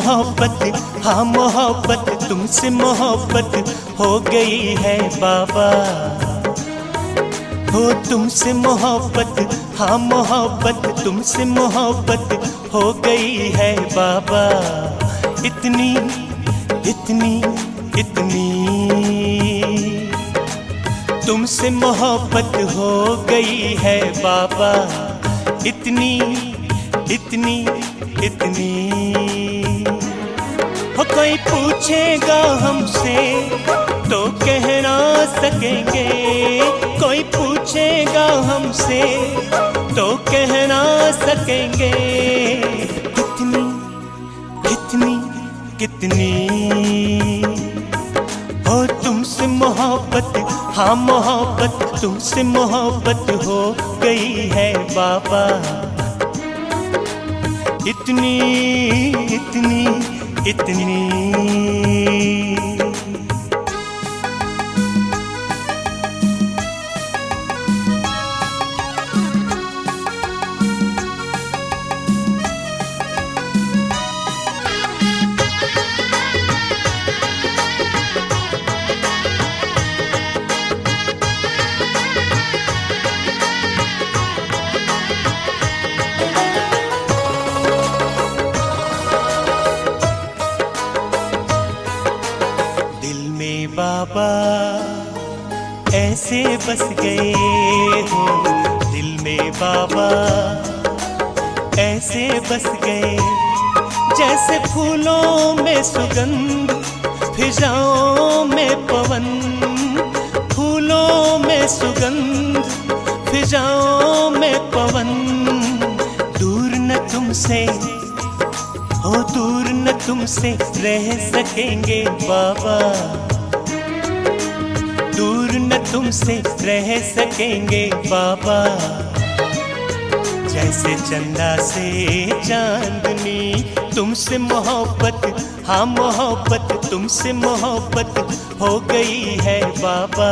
मोहब्बत, हाँ मोहब्बत, तुमसे मोहब्बत हो गई है बाबा। हो तुमसे मोहब्बत, हाँ मोहब्बत, तुमसे मोहब्बत हो गई है बाबा। इतनी इतनी इतनी तुमसे मोहब्बत हो गई है बाबा। इतनी इतनी इतनी हो कोई पूछेगा हमसे तो कह ना सकेंगे, कोई पूछेगा हमसे तो कह ना सकेंगे। कितनी कितनी कितनी हो तुमसे मोहब्बत, हाँ मोहब्बत, तुमसे मोहब्बत हो गई है बाबा। इतनी इतनी इतनी बाबा ऐसे बस गए हो, दिल में बाबा ऐसे बस गए। जैसे फूलों में सुगंध, फिजाओं में पवन, फूलों में सुगंध, फिजाओं में पवन। दूर न तुमसे हो, दूर न तुमसे रह सकेंगे बाबा। दूर न तुमसे रह सकेंगे बाबा। जैसे चंदा से चांदनी, तुमसे मोहब्बत, हाँ मोहब्बत, तुमसे मोहब्बत हो गई है बाबा।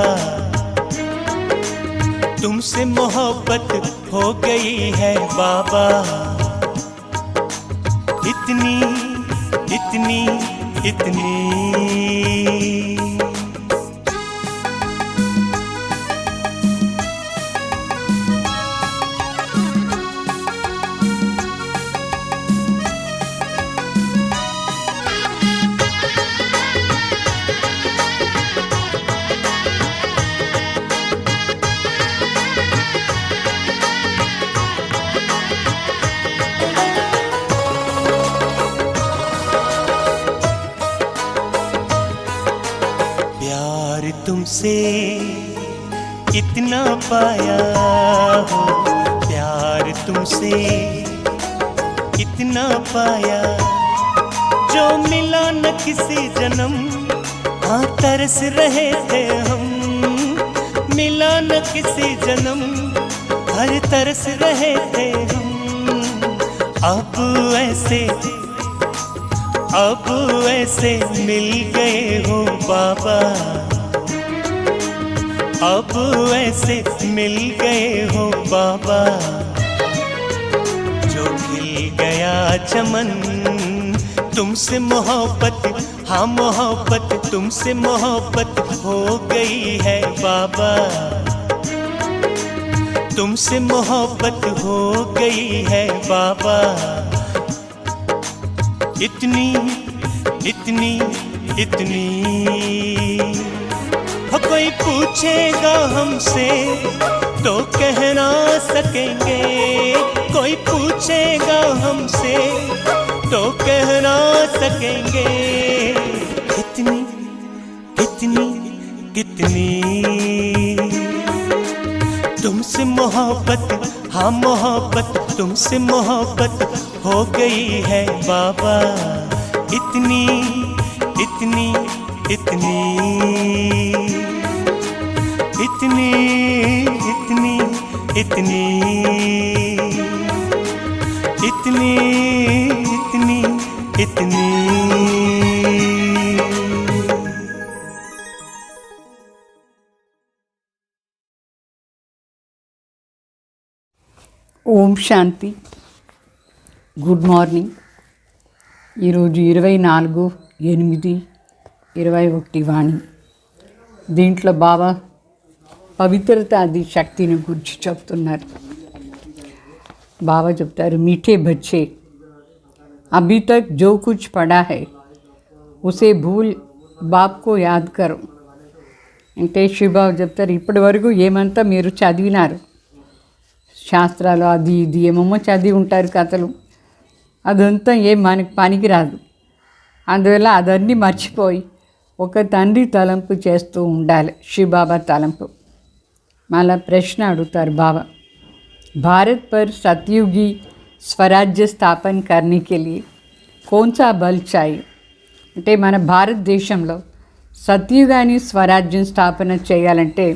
तुमसे मोहब्बत हो गई है बाबा। इतनी इतनी इतनी तुमसे इतना पाया हो, प्यार तुमसे इतना पाया जो मिला न किसी जन्म। हाँ तरस रहे थे हम, मिला न किसी जन्म, हर तरस रहे थे हम। अब ऐसे मिल गए हो बाबा। अब ऐसे मिल गए हो बाबा। जो खिल गया चमन, तुमसे मोहब्बत, हाँ मोहब्बत, तुमसे मोहब्बत हो गई है बाबा। तुमसे मोहब्बत हो गई है बाबा। इतनी इतनी इतनी हो कोई पूछेगा हमसे तो कह ना सकेंगे, कोई पूछेगा हमसे तो कह ना सकेंगे। कितनी कितनी कितनी तुमसे मोहब्बत, हाँ मोहब्बत, तुमसे मोहब्बत हो गई है बाबा। इतनी इतनी इतनी इतनी इतनी इतनी इतनी इतनी इतनी ओम शांति। Good morning. ఈరోజు 24/8/21 వాణి. దీంట్లో బాబా పవిత్రత అది శక్తిని గురించి చెప్తున్నారు. బాబా చెప్తారు, मीठे बच्चे अभी तक जो कुछ पढ़ा है उसे भूल बाप को याद करो. అంటే శివబాబు చెప్తారు, ఇప్పటి వరకు ఏమంతా మీరు చదివినారు, శాస్త్రాలు అది ఇది ఏమేమో చదివి ఉంటారు, కథలు, అదంతా ఏం మనకి పనికిరాదు. అందువల్ల అదన్నీ మర్చిపోయి ఒక తండ్రి తలంపు చేస్తూ ఉండాలి, శివబాబా తలంపు. మళ్ళా ప్రశ్న అడుగుతారు బాబా, भारत पर सतयुगी स्वराज्य स्थापन करने के लिए कौन सा बल चाहिए. అంటే మన భారతదేశంలో సత్యుగాని స్వరాజ్యం స్థాపన చేయాలంటే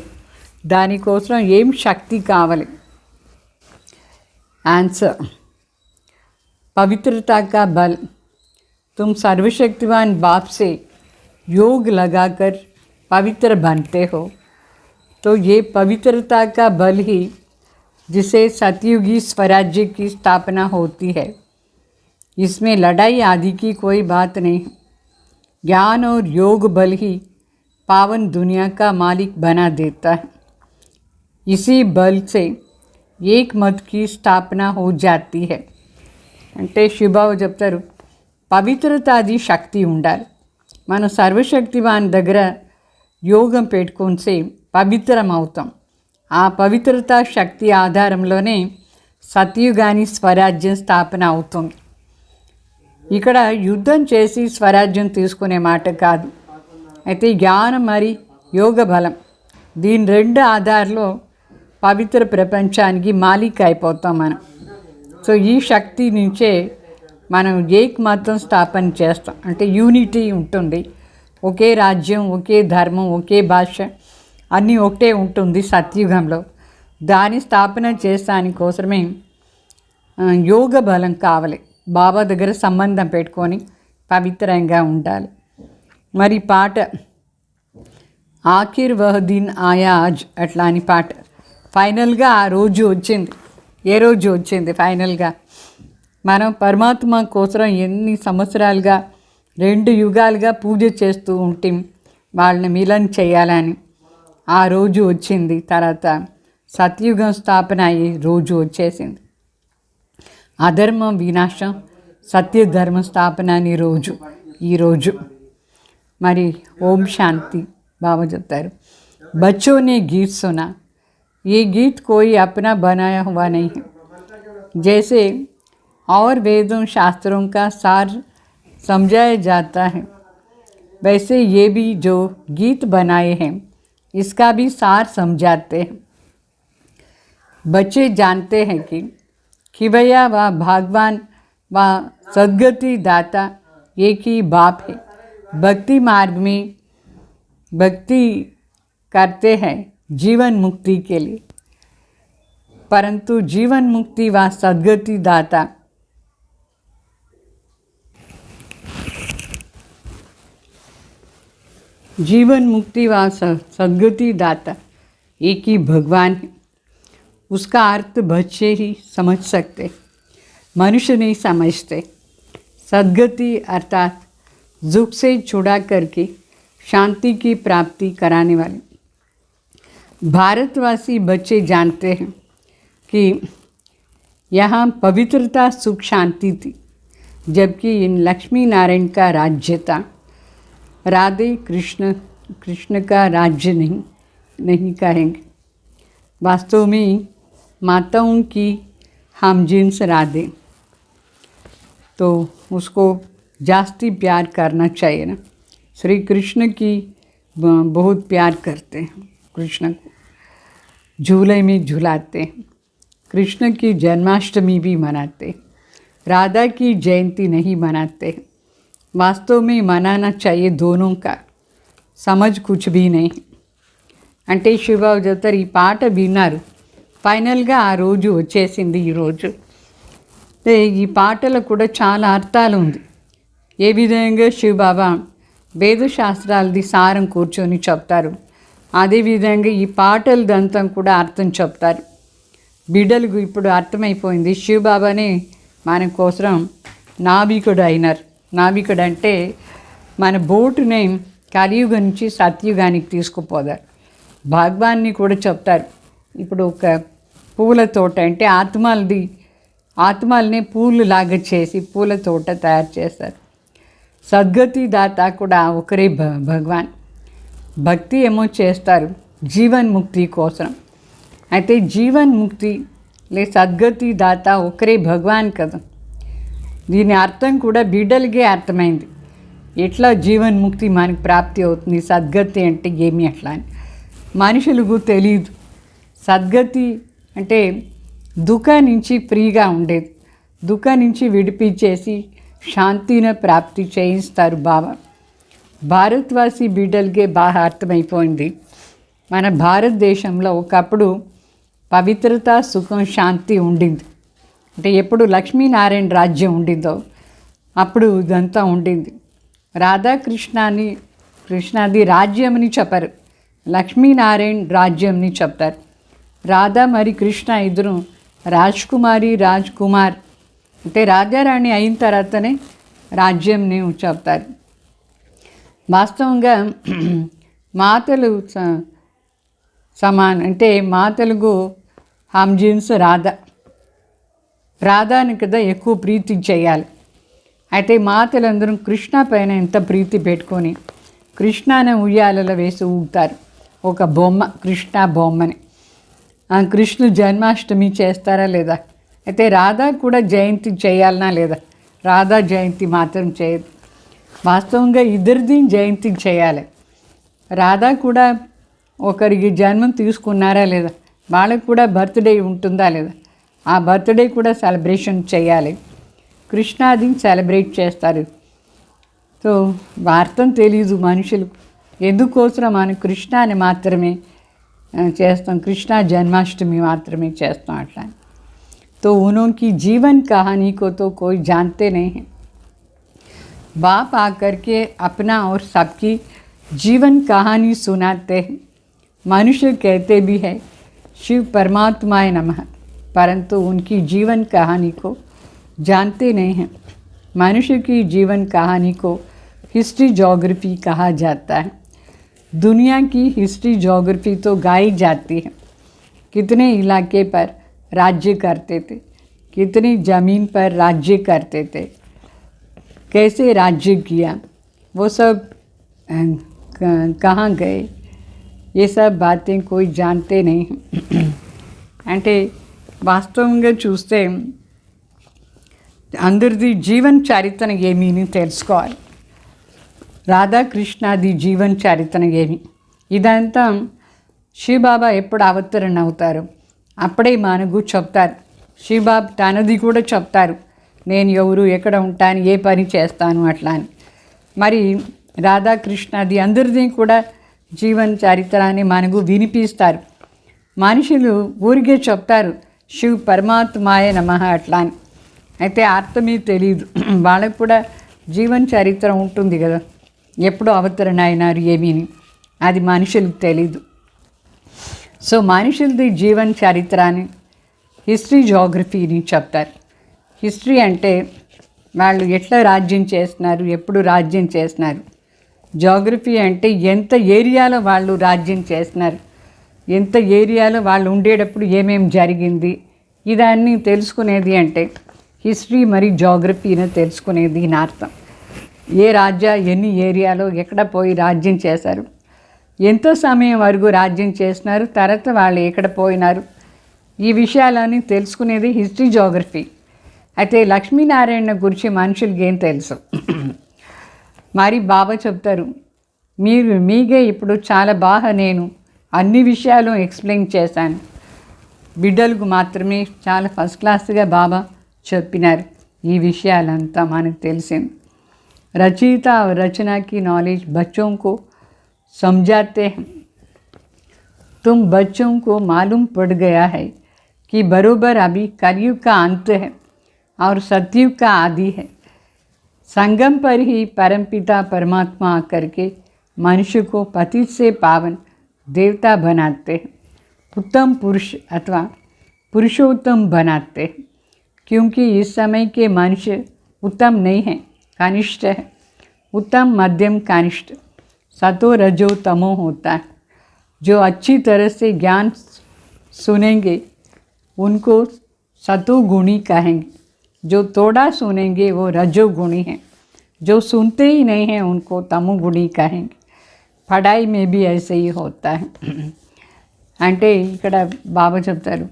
దానికోసం ఏం శక్తి కావాలి. ఆన్సర్, पवित्रता का बल. तुम सर्वशक्तिवान बाप से योग लगाकर पवित्र बनते हो, तो ये पवित्रता का बल ही जिसे सतयुगी स्वराज्य की स्थापना होती है. इसमें लड़ाई आदि की कोई बात नहीं. ज्ञान और योग बल ही पावन दुनिया का मालिक बना देता है. इसी बल से एक मत की स्थापना हो जाती है. అంటే శివబాబు చెప్తారు, పవిత్రత అది శక్తి ఉండాలి. మనం సర్వశక్తివాన్ దగ్గర యోగం పెట్టుకుంటే పవిత్రం అవుతాం. ఆ పవిత్రత శక్తి ఆధారంలోనే సత్యుగాని స్వరాజ్యం స్థాపన అవుతుంది. ఇక్కడ యుద్ధం చేసి స్వరాజ్యం తీసుకునే మాట కాదు. అయితే జ్ఞానం మరి యోగ బలం, దీని రెండు ఆధారంలో పవిత్ర ప్రపంచానికి మాలిక్ అయిపోతాం మనం. సో ఈ శక్తి నుంచే మనం ఏక్ మతం స్థాపన చేస్తాం. అంటే యూనిటీ ఉంటుంది, ఒకే రాజ్యం, ఒకే ధర్మం, ఒకే భాష, అన్నీ ఒకటే ఉంటుంది సత్యుగంలో. దాని స్థాపన చేసాని కోసమే యోగ బలం కావాలి. బాబా దగ్గర సంబంధం పెట్టుకొని పవిత్రంగా ఉండాలి. మరి పాట ఆఖిర్ వహ్ దిన్ ఆయా ఆజ్ అట్లా అని పాట. ఫైనల్గా ఆ రోజు వచ్చింది. ఏ రోజు వచ్చింది ఫైనల్గా? మనం పరమాత్మ కోసం ఎన్ని సంవత్సరాలుగా 2 యుగాలుగా పూజ చేస్తూ ఉంటాం వాళ్ళని మిలన్ చేయాలని. ఆ రోజు వచ్చింది. తర్వాత సత్యుగం స్థాపన అయ్యి రోజు వచ్చేసింది. అధర్మం వినాశం, సత్యధర్మ స్థాపన అని రోజు ఈరోజు. మరి ఓం శాంతి. బాబా చెప్తారు, बच्चों ने गीत सुना, ये गीत कोई अपना बनाया हुआ नहीं है. जैसे और वेदों शास्त्रों का सार समझाया जाता है, वैसे ये भी जो गीत बनाए हैं इसका भी सार समझाते हैं. बच्चे जानते हैं कि भैया व भगवान व सद्गति दाता एक ही बाप है. भक्ति मार्ग में भक्ति करते हैं जीवन मुक्ति के लिए, परंतु जीवन मुक्ति व सद्गति दाता जीवन मुक्ति व सद्गति दाता एक ही भगवान है. उसका अर्थ बच्चे ही समझ सकते, मनुष्य नहीं समझते. सद्गति अर्थात दुख से छुड़ा करके शांति की प्राप्ति कराने वाले. भारतवासी बच्चे जानते हैं कि यहाँ पवित्रता सुख शांति थी, जबकि इन लक्ष्मी नारायण का राज्य था. राधे कृष्ण का राज्य नहीं कहेंगे. वास्तव में माताओं की हम जिन्स राधे, तो उसको जास्ती प्यार करना चाहिए ना. श्री कृष्ण की बहुत प्यार करते हैं, कृष्ण को झूले में झुलाते हैं. कृष्ण की जन्माष्टमी भी मनाते हैं, राधा की जयंती नहीं मनाते. वास्तव में मनाना चाहिए दोनों का. समझ कुछ भी नहीं. అంటే శివబాబు చెప్తారు, ఈ పాట విన్నారు, ఫైనల్గా ఆ రోజు వచ్చేసింది ఈరోజు. ఈ పాటలో కూడా చాలా అర్థాలు ఉంది. ఏ విధంగా శివబాబా వేదశాస్త్రాలది సారం కూర్చొని చెప్తారు, అదేవిధంగా ఈ పాటలదంతా కూడా అర్థం చెప్తారు. బిడ్డలకు ఇప్పుడు అర్థమైపోయింది, శివబాబానే మన కోసం నావికుడు అయినారు. నావికుడు అంటే మన బోటుని కలియుగం నుంచి సత్యుగానికి తీసుకుపోతారు. భగవాన్ని కూడా చెప్తారు. ఇప్పుడు ఒక పూల తోట అంటే ఆత్మల్ని పూలు లాగా చేసి పూల తోట తయారు చేస్తారు. సద్గతి దాత కూడా ఒకరే భగవాన్. భక్తి ఏమో చేస్తారు జీవన్ముక్తి కోసం. అయితే జీవన్ముక్తి సద్గతి దాత ఒకరే భగవాన్ కదా. దీని అర్థం కూడా బిడ్డలకే అర్థమైంది. ఎట్లా జీవన్ముక్తి మనకు ప్రాప్తి అవుతుంది, సద్గతి అంటే ఏమి అట్లా అని మనుషులకు తెలియదు. సద్గతి అంటే దుఃఖం నుంచి ఫ్రీగా ఉండేది, దుఃఖం నుంచి విడిపించేసి శాంతిని ప్రాప్తి చేయిస్తారు బాబా. భారతవాసి బిడ్డలకే బాగా అర్థమైపోయింది. మన భారతదేశంలో ఒకప్పుడు పవిత్రత, సుఖం, శాంతి ఉండింది. అంటే ఎప్పుడు లక్ష్మీనారాయణ రాజ్యం ఉండిందో అప్పుడు ఇదంతా ఉండింది. కృష్ణాది రాజ్యంని చెప్పరు, లక్ష్మీనారాయణ రాజ్యంని చెప్తారు. రాధా మరి కృష్ణ ఇద్దరు రాజ్కుమారి రాజ్కుమార్ అంటే రాజారాణి అయిన తర్వాతనే రాజ్యంని చెప్తారు. వాస్తవంగా మాతలు సమాన్ అంటే మాతలకు హమ్జిన్స్ రాధాని కదా ఎక్కువ ప్రీతి చేయాలి. అయితే మాతలందరూ కృష్ణ పైన ఎంత ప్రీతి పెట్టుకొని కృష్ణాని ఉయ్యాలలో వేసి ఊగుతారు. ఒక బొమ్మ, కృష్ణ బొమ్మని. కృష్ణ జన్మాష్టమి చేస్తారా లేదా? అయితే రాధా కూడా జయంతి చేయాలనా లేదా? రాధా జయంతి మాత్రం చేయదు. వాస్తవంగా ఇద్దరిది జయంతి చేయాలి. రాధా కూడా ఒకరికి జన్మం తీసుకున్నారా లేదా? వాళ్ళకు కూడా బర్త్డే ఉంటుందా లేదా? ఆ బర్త్డే కూడా సెలబ్రేషన్ చేయాలి. కృష్ణాది సెలబ్రేట్ చేస్తారు. సో అర్థం తెలీదు మనుషులకు. ఎందుకోసం మనం కృష్ణాని మాత్రమే చేస్తాం, కృష్ణ జన్మాష్టమి మాత్రమే చేస్తాం అట్లా. तो उनकी जीवन कहानी को तो कोई जानते नहीं हैं. बाप आकर के अपना और सबकी जीवन कहानी सुनाते हैं. मनुष्य कहते भी है शिव परमात्माय नमः, परंतु उनकी जीवन कहानी को जानते नहीं हैं. मनुष्य की जीवन कहानी को हिस्ट्री जोग्राफी कहा जाता है. दुनिया की हिस्ट्री जोग्राफी तो गाई जाती है. कितने इलाके पर राज्य करते थे, कितनी ज़मीन पर राज्य करते थे, कैसे राज्य किया, वो सब कहाँ गए, ये सब बातें कोई जानते नहीं. అంటే వాస్తవంగా చూస్తే అందరిది జీవన చరిత్ర ఏమీని తెలుసుకోవాలి. రాధాకృష్ణాది జీవన చరిత్ర ఏమి, ఇదంతా శివబాబా ఎప్పుడు అవతరణ అవుతారు అప్పుడే మనకు చెప్తారు. శివబాబా తనది కూడా చెప్తారు, నేను ఎవరు, ఎక్కడ ఉంటాను, ఏ పని చేస్తాను అట్లా అని. మరి రాధాకృష్ణాది అందరిది కూడా జీవన చరిత్ర అని మనకు వినిపిస్తారు. మనుషులు ఊరికే చెప్తారు శివ్ పరమాత్మాయ నమః అట్లా అని. అయితే అర్థమే తెలియదు. వాళ్ళకు కూడా జీవన చరిత్ర ఉంటుంది కదా, ఎప్పుడు అవతరణ అయినారు ఏమీని, అది మనుషులకు తెలీదు. సో మనుషులది జీవన చరిత్ర అని హిస్టరీ జోగ్రఫీని చెప్తారు. హిస్టరీ అంటే వాళ్ళు ఎట్లా రాజ్యం చేస్తున్నారు, ఎప్పుడు రాజ్యం చేస్తున్నారు. జోగ్రఫీ అంటే ఎంత ఏరియాలో వాళ్ళు రాజ్యం చేస్తున్నారు, ఎంత ఏరియాలో వాళ్ళు ఉండేటప్పుడు ఏమేమి జరిగింది, ఇదాన్ని తెలుసుకునేది అంటే హిస్టరీ మరి జోగ్రఫీని తెలుసుకునేది అని అర్థం. ఏ రాజ్య ఎన్ని ఏరియాలో ఎక్కడ పోయి రాజ్యం చేశారు, ఎంత సమయం వరకు రాజ్యం చేస్తున్నారు, తర్వాత వాళ్ళు ఎక్కడ పోయినారు, ఈ విషయాలన్నీ తెలుసుకునేది హిస్టరీ జోగ్రఫీ. అయితే లక్ష్మీనారాయణ గురించి మనుషులకి ఏం తెలుసు. మరి బాబా చెప్తారు, మీకే ఇప్పుడు చాలా బాగా నేను అన్ని విషయాలు ఎక్స్ప్లెయిన్ చేశాను. బిడ్డలకు మాత్రమే చాలా ఫస్ట్ క్లాస్గా బాబా చెప్పినారు. ఈ విషయాలంతా మనకు తెలిసింది. रचयिता और रचना की नॉलेज बच्चों को समझाते हैं. तुम बच्चों को मालूम पड़ गया है कि बरोबर अभी कलयुग का अंत है और सतयुग का आदि है. संगम पर ही परमपिता परमात्मा आकर के मनुष्य को पतित से पावन देवता बनाते हैं, उत्तम पुरुष अथवा पुरुषोत्तम बनाते हैं. क्योंकि इस समय के मनुष्य उत्तम नहीं हैं, कनिष्ठ है, उत्तम मध्यम कनिष्ठ, सतो रजो तमो होता है। जो अच्छी तरह से ज्ञान सुनेंगे उनको सतोगुणी कहेंगे, जो थोड़ा सुनेंगे वो रजोगुणी हैं, जो सुनते ही नहीं हैं उनको तमोगुणी कहेंगे। पढ़ाई में भी ऐसे ही होता है। అంటే ఇక్కడ బాబా చెప్తారు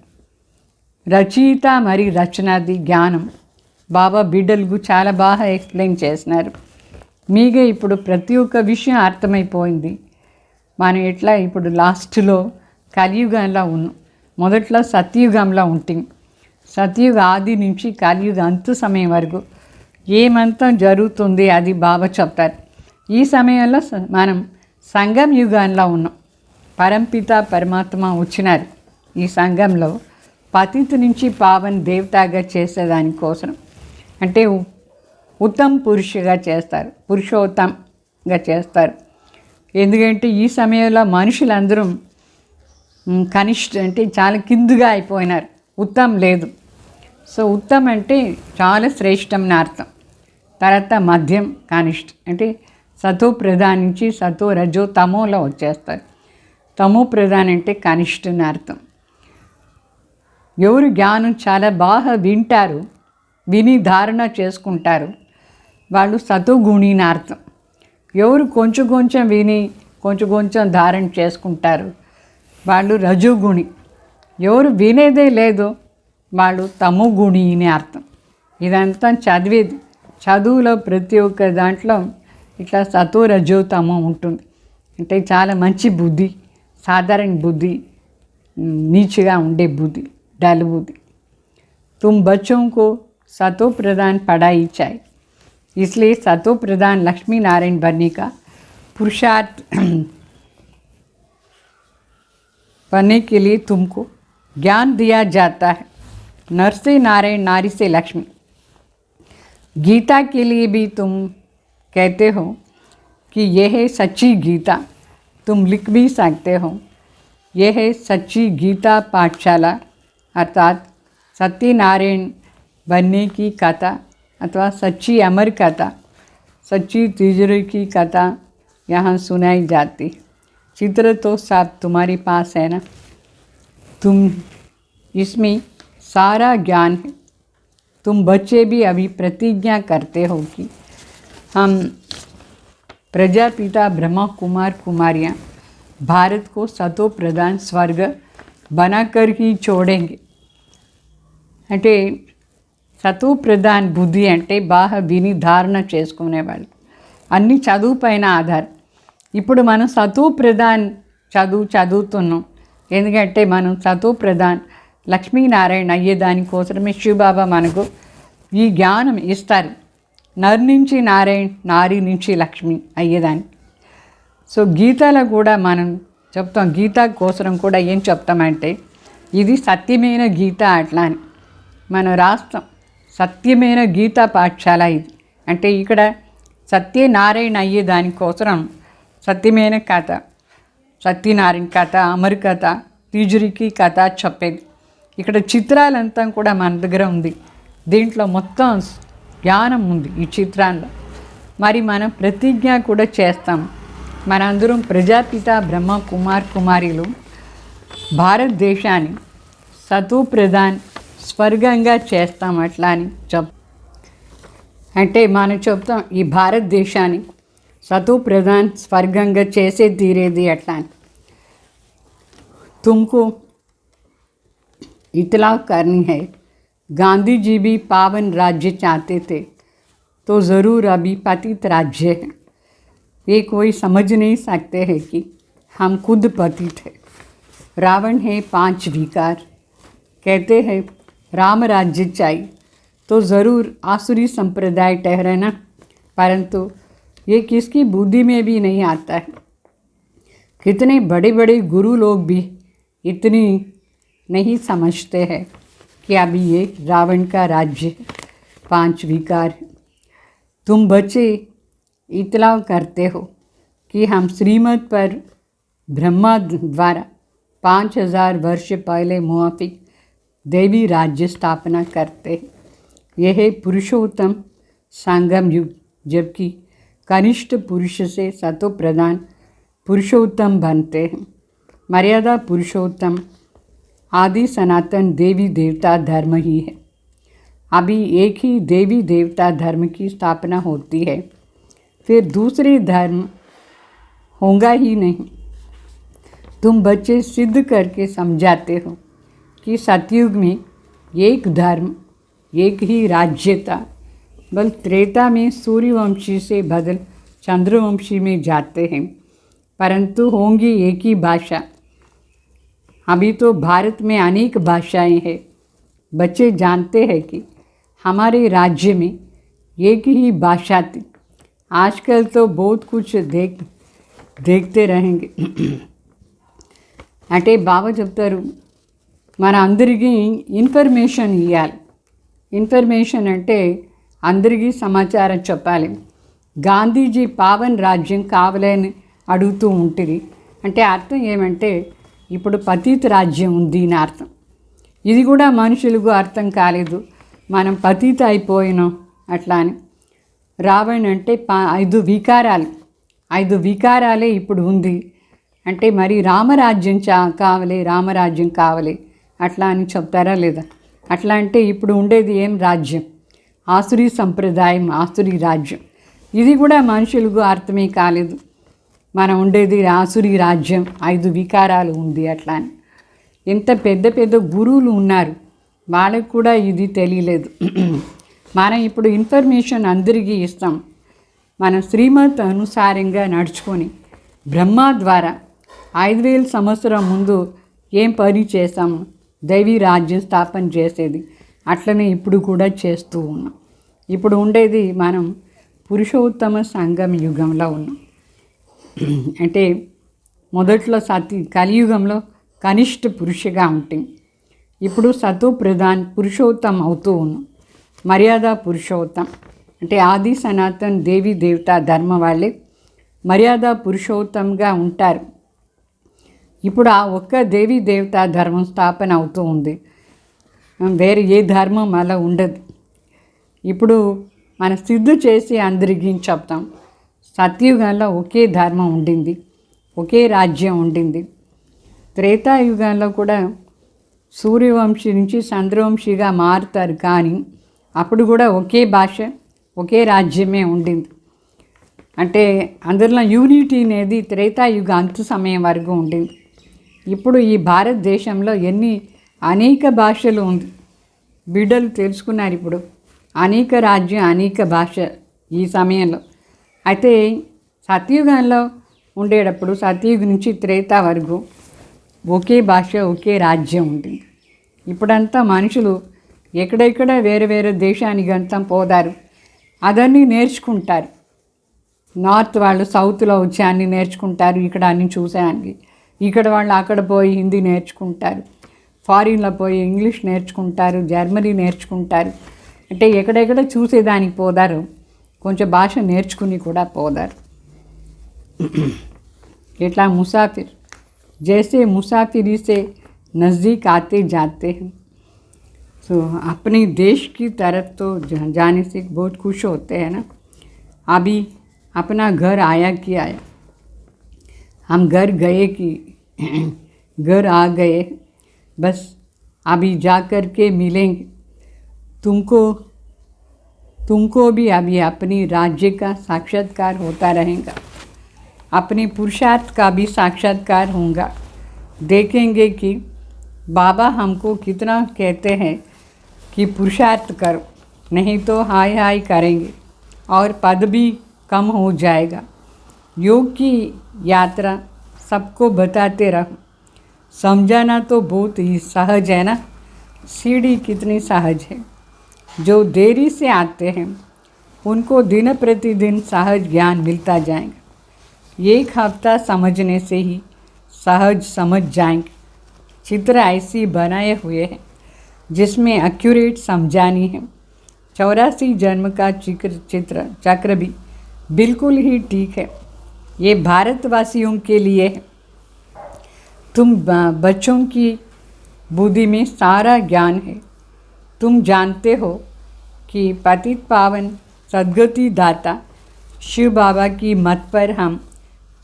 రచయిత మరి రచనది జ్ఞానం. బాబా బిడ్డలకు చాలా బాగా ఎక్స్ప్లెయిన్ చేస్తున్నారు. మీకే ఇప్పుడు ప్రతి ఒక్క విషయం అర్థమైపోయింది. మనం ఎట్లా ఇప్పుడు లాస్ట్లో కలియుగంలో ఉన్నాం, మొదట్లో సత్యుగంలో ఉంటాం. సత్యుగ ఆది నుంచి కలియుగ అంత సమయం వరకు ఏమంతా జరుగుతుంది అది బాబా చెప్తారు. ఈ సమయంలో మనం సంగం యుగంలో ఉన్నాం. పరంపిత పరమాత్మ వచ్చినారు ఈ సంఘంలో పతిత్ నుంచి పావన్ దేవతాగా చేసేదానికోసం. అంటే ఉత్తమ్ పురుషుగా చేస్తారు, పురుషోత్తంగా చేస్తారు. ఎందుకంటే ఈ సమయంలో మనుషులందరూ కనిష్ట అంటే చాలా కిందుగా అయిపోయినారు, ఉత్తమ్ లేదు. సో ఉత్తమ్ అంటే చాలా శ్రేష్టం అని అర్థం. తర్వాత మధ్యం కనిష్ట అంటే సతో ప్రధాన్ నుంచి సతో రజో తమోలో వచ్చేస్తారు. తమో ప్రధాన్ అంటే కనిష్ట అని అర్థం. ఎవరు జ్ఞానం చాలా బాగా వింటారు, విని ధారణ చేసుకుంటారు వాళ్ళు సతోగుణి అని అర్థం. ఎవరు కొంచెం కొంచెం విని కొంచెం కొంచెం ధారణ చేసుకుంటారు వాళ్ళు రజోగుణి. ఎవరు వినేదే లేదో వాళ్ళు తమోగుణి అని అర్థం. ఇదంతా చదివేది, చదువులో ప్రతి ఒక్క దాంట్లో ఇట్లా సతో రజో తమో ఉంటుంది. అంటే చాలా మంచి బుద్ధి, సాధారణ బుద్ధి, नीचगा ఉండే బుద్ధి, డల్ బుద్ధి. तुम बच्चों को सतो प्रधान पढ़ाई चाहिए, इसलिए सतो प्रधान लक्ष्मी नारायण बनने का पुरुषार्थ बनने के लिए तुमको ज्ञान दिया जाता है. नर से नारायण, नारी से लक्ष्मी. गीता के लिए भी तुम कहते हो कि यह है सच्ची गीता, तुम लिख भी सकते हो. यह है सच्ची गीता पाठशाला, अर्थात सत्यनारायण बनने की कथा अथवा सच्ची अमर कथा, सच्ची तिजोरी की कथा यहाँ सुनाई जाती. चित्र तो सब तुम्हारे पास है ना, तुम इसमें सारा ज्ञान है. तुम बच्चे भी अभी प्रतिज्ञा करते हो कि हम प्रजापिता ब्रह्मा कुमार कुमारियाँ भारत को सतो प्रधान स्वर्ग बनाकर ही छोड़ेंगे. అంటే సతో ప్రధాన్ బుద్ధి అంటే బాగా విని ధారణ చేసుకునేవాళ్ళు, అన్ని చదువు పైన ఆధారం. ఇప్పుడు మనం సతో ప్రధాన్ చదువుతున్నాం. ఎందుకంటే మనం సతో ప్రధాన్ లక్ష్మీనారాయణ అయ్యేదానికోసమే శివబాబా మనకు ఈ జ్ఞానం ఇస్తారు. నర్ నుంచి నారాయణ, నారి నుంచి లక్ష్మి అయ్యేదాన్ని. సో గీతలో కూడా మనం చెప్తాం, గీత కోసం కూడా ఏం చెప్తామంటే ఇది సత్యమైన గీత అట్లా అని మనం రాస్తాం. సత్యమైన గీతా పాఠశాల ఇది. అంటే ఇక్కడ సత్యనారాయణ అయ్యే దానికోసం సత్యమైన కథ, సత్యనారాయణ కథ, అమర్ కథ, తిజురికి కథ చెప్పేది. ఇక్కడ చిత్రాలంతా కూడా మన దగ్గర ఉంది. దీంట్లో మొత్తం జ్ఞానం ఉంది ఈ చిత్రాల్లో. మరి మనం ప్రతిజ్ఞ కూడా చేస్తాం. మనందరం ప్రజాపిత బ్రహ్మ కుమార్ కుమారిలు భారతదేశాన్ని సతో ప్రధాన్ స్వర్గంగా చేస్తాం అట్లా అని అంటే మనం చెప్తాం ఈ భారతదేశాన్ని సతో ప్రధాన్ స్వర్గంగా చేసే తీరేది అట్లా అని. तुमको इतला करनी है, गांधी जी भी पावन राज्य चाहते थे तो ज़रूर अभी पतित राज्य है. ये कोई समझ नहीं सकते हैं कि हम खुद पतित है. रावण है 5 विकार, कहते हैं राम राज्य चाहिए तो ज़रूर आसुरी संप्रदाय ठहराना, परंतु ये किसकी बुद्धि में भी नहीं आता है. कितने बड़े बड़े गुरु लोग भी इतनी नहीं समझते हैं कि अभी ये रावण का राज्य 5 विकार है. तुम बच्चे इतला करते हो कि हम श्रीमत पर ब्रह्मा द्वारा 5000 वर्ष पहले मुआफिक देवी राज्य स्थापना करते हैं. यह है पुरुषोत्तम संगम युग जबकि कनिष्ठ पुरुष से सतो प्रधान पुरुषोत्तम बनते हैं। मर्यादा पुरुषोत्तम आदि सनातन देवी देवता धर्म ही है। अभी एक ही देवी देवता धर्म की स्थापना होती है, फिर दूसरे धर्म होगा ही नहीं। तुम बच्चे सिद्ध करके समझाते हो कि सतयुग में एक धर्म एक ही राज्य था, बल त्रेता में सूर्यवंशी से बदल चंद्रवंशी में जाते हैं, परंतु होंगी एक ही भाषा। अभी तो भारत में अनेक भाषाएं हैं। बच्चे जानते हैं कि हमारे राज्य में एक ही भाषा थी। आजकल तो बहुत कुछ देखते रहेंगे। అంటే బాబా చెప్తారు, మన అందరికీ ఇన్ఫర్మేషన్ ఇవ్వాలి. ఇన్ఫర్మేషన్ అంటే అందరికీ సమాచారం చెప్పాలి. గాంధీజీ పావన్ రాజ్యం కావాలని అడుగుతూ ఉంటుంది. అంటే అర్థం ఏమంటే ఇప్పుడు పతిత రాజ్యం ఉంది అని అర్థం. ఇది కూడా మనుషులకు అర్థం కాలేదు, మనం పతిత అయిపోయినాం అట్లా అని. రావణ్ అంటే 5 వికారాలు, 5 వికారాలే ఇప్పుడు ఉంది. అంటే మరి రామరాజ్యం కావాలి, రామరాజ్యం కావాలి అట్లా అని చెప్తారా లేదా? అట్లా అంటే ఇప్పుడు ఉండేది ఏం రాజ్యం? ఆసురీ సంప్రదాయం, ఆసురీ రాజ్యం. ఇది కూడా మనుషులకు అర్థమే కాలేదు. మనం ఉండేది ఆసురీ రాజ్యం, 5 వికారాలు ఉంది అట్లా అని. ఎంత పెద్ద పెద్ద గురువులు ఉన్నారు, వాళ్ళకు కూడా ఇది తెలియలేదు. మనం ఇప్పుడు ఇన్ఫర్మేషన్ అందరికీ ఇస్తాం. మనం శ్రీమత్ అనుసారంగా నడుచుకొని బ్రహ్మ ద్వారా 5000 సంవత్సరం ముందు ఏం పని చేస్తాము, దైవీ రాజ్యం స్థాపన చేసేది అట్లనే ఇప్పుడు కూడా చేస్తూ ఉన్నాం. ఇప్పుడు ఉండేది మనం పురుషోత్తమ సంగమ యుగంలో ఉన్నాం. అంటే మొదట్లో కలియుగంలో కనిష్ట పురుషగా ఉంటాం. ఇప్పుడు సతో ప్రధాన్ పురుషోత్తం అవుతూ ఉన్నాం. మర్యాద పురుషోత్తం అంటే ఆది సనాతన్ దేవి దేవతా ధర్మ వాళ్ళే మర్యాద పురుషోత్తంగా ఉంటారు. ఇప్పుడు ఆ ఒక్క దేవీ దేవతా ధర్మం స్థాపన అవుతూ ఉంది. వేరే ఏ ధర్మం అలా ఉండదు. ఇప్పుడు మనం సిద్ధ చేసి అందరికీ చెప్తాం. సత్యుగంలో ఒకే ధర్మం ఉండింది, ఒకే రాజ్యం ఉండింది. త్రేతాయుగంలో కూడా సూర్యవంశీ నుంచి చంద్రవంశీగా మారుతారు, కానీ అప్పుడు కూడా ఒకే భాష, ఒకే రాజ్యమే ఉండింది. అంటే అందరిలో యూనిటీ అనేది త్రేతాయుగ అంత సమయం వరకు ఉండింది. ఇప్పుడు ఈ భారతదేశంలో అనేక భాషలు ఉంది. బిడ్డలు తెలుసుకున్నారు ఇప్పుడు అనేక రాజ్యం, అనేక భాష ఈ సమయంలో. అయితే సత్యుగంలో ఉండేటప్పుడు సత్యుగం నుంచి త్రేతా వరకు ఒకే భాష, ఒకే రాజ్యం ఉంటుంది. ఇప్పుడంతా మనుషులు ఎక్కడెక్కడ వేరే వేరే దేశానికి అంతా పోతారు, అదన్నీ నేర్చుకుంటారు. నార్త్ వాళ్ళు సౌత్లో వచ్చి అన్నీ నేర్చుకుంటారు, ఇక్కడ అన్నీ చూసేదానికి. ఇక్కడ వాళ్ళు అక్కడ పోయి హిందీ నేర్చుకుంటారు, ఫారిన్లో పోయి ఇంగ్లీష్ నేర్చుకుంటారు, జర్మనీ నేర్చుకుంటారు. అంటే ఎక్కడెక్కడ చూసేదానికి పోదారు, కొంచెం భాష నేర్చుకుని కూడా పోదారు. ఇట్లా ముసాఫిర్ जैसे मुसाफिरी से नज़दीक आते जाते हैं, तो अपने देश की तरफ तो जाने से बहुत खुश होते हैं ना. अभी अपना घर आया कि आया, हम घर गए कि घर आ गए, बस अभी जा कर के मिलेंगे. तुमको भी अभी अपनी राज्य का साक्षात्कार होता रहेगा, अपने पुरुषार्थ का भी साक्षात्कार होगा. देखेंगे कि बाबा हमको कितना कहते हैं कि पुरुषार्थ करो, नहीं तो हाय हाय करेंगे और पद भी कम हो जाएगा. योग की यात्रा सबको बताते रहो. समझाना तो बहुत ही सहज है ना, सीढ़ी कितनी सहज है. जो देरी से आते हैं उनको दिन प्रतिदिन सहज ज्ञान मिलता जाएगा. एक हफ्ता समझने से ही सहज समझ जाएंगे. चित्र ऐसी बनाए हुए हैं जिसमें एक्यूरेट समझानी है. 84 जन्म का चक्र भी बिल्कुल ही ठीक है. ये भारतवासियों के लिए है. तुम बच्चों की बुद्धि में सारा ज्ञान है. तुम जानते हो कि पतित पावन सद्गति दाता शिव बाबा की मत पर हम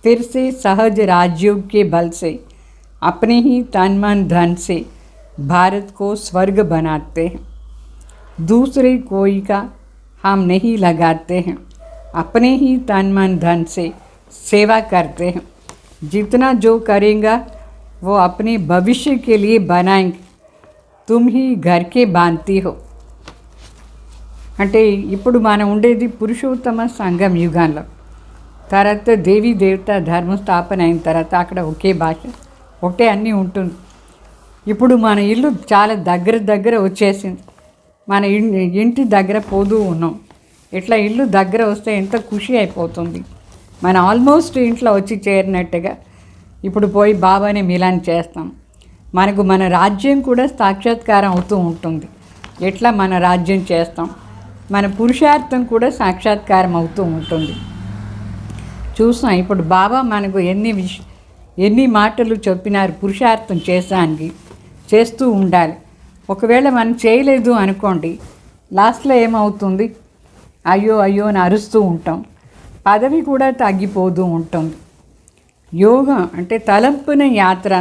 फिर से सहज राजयोग के बल से अपने ही तन मन धन से भारत को स्वर्ग बनाते हैं। दूसरे कोई का हम नहीं लगाते हैं, अपने ही तन मन धन से सेवा करते हैं। जितना जो करेगा वो अपने भविष्य के लिए बनाएंगे। तुम ही घर के बांधती हो। అంటే ఇప్పుడు మనం ఉండేది పురుషోత్తమ సంఘం యుగంలో. తర్వాత దేవీ దేవత ధర్మ స్థాపన అయిన తర్వాత అక్కడ ఒకే భాష, ఒకటే అన్నీ ఉంటుంది. ఇప్పుడు మన ఇల్లు చాలా దగ్గర వచ్చేసింది. మన ఇంటి దగ్గర పోతూ ఉన్నాం. ఇట్లా ఇల్లు దగ్గర వస్తే ఎంత ఖుషి అయిపోతుంది. మన ఆల్మోస్ట్ ఇంట్లో వచ్చి చేరినట్టుగా ఇప్పుడు పోయి బాబాని మిలాన్ చేస్తాం. మనకు మన రాజ్యం కూడా సాక్షాత్కారం అవుతూ ఉంటుంది. ఎట్లా మన రాజ్యం చేస్తాం, మన పురుషార్థం కూడా సాక్షాత్కారం అవుతూ ఉంటుంది. చూసాం ఇప్పుడు బాబా మనకు ఎన్ని మాటలు చెప్పినారు పురుషార్థం చేసానికి. చేస్తూ ఉండాలి. ఒకవేళ మనం చేయలేదు అనుకోండి, లాస్ట్లో ఏమవుతుంది, అయ్యో అయ్యో అని అరుస్తూ ఉంటాం. పదవి కూడా తగ్గిపోతూ ఉంటుంది. యోగం అంటే తలంపున యాత్ర.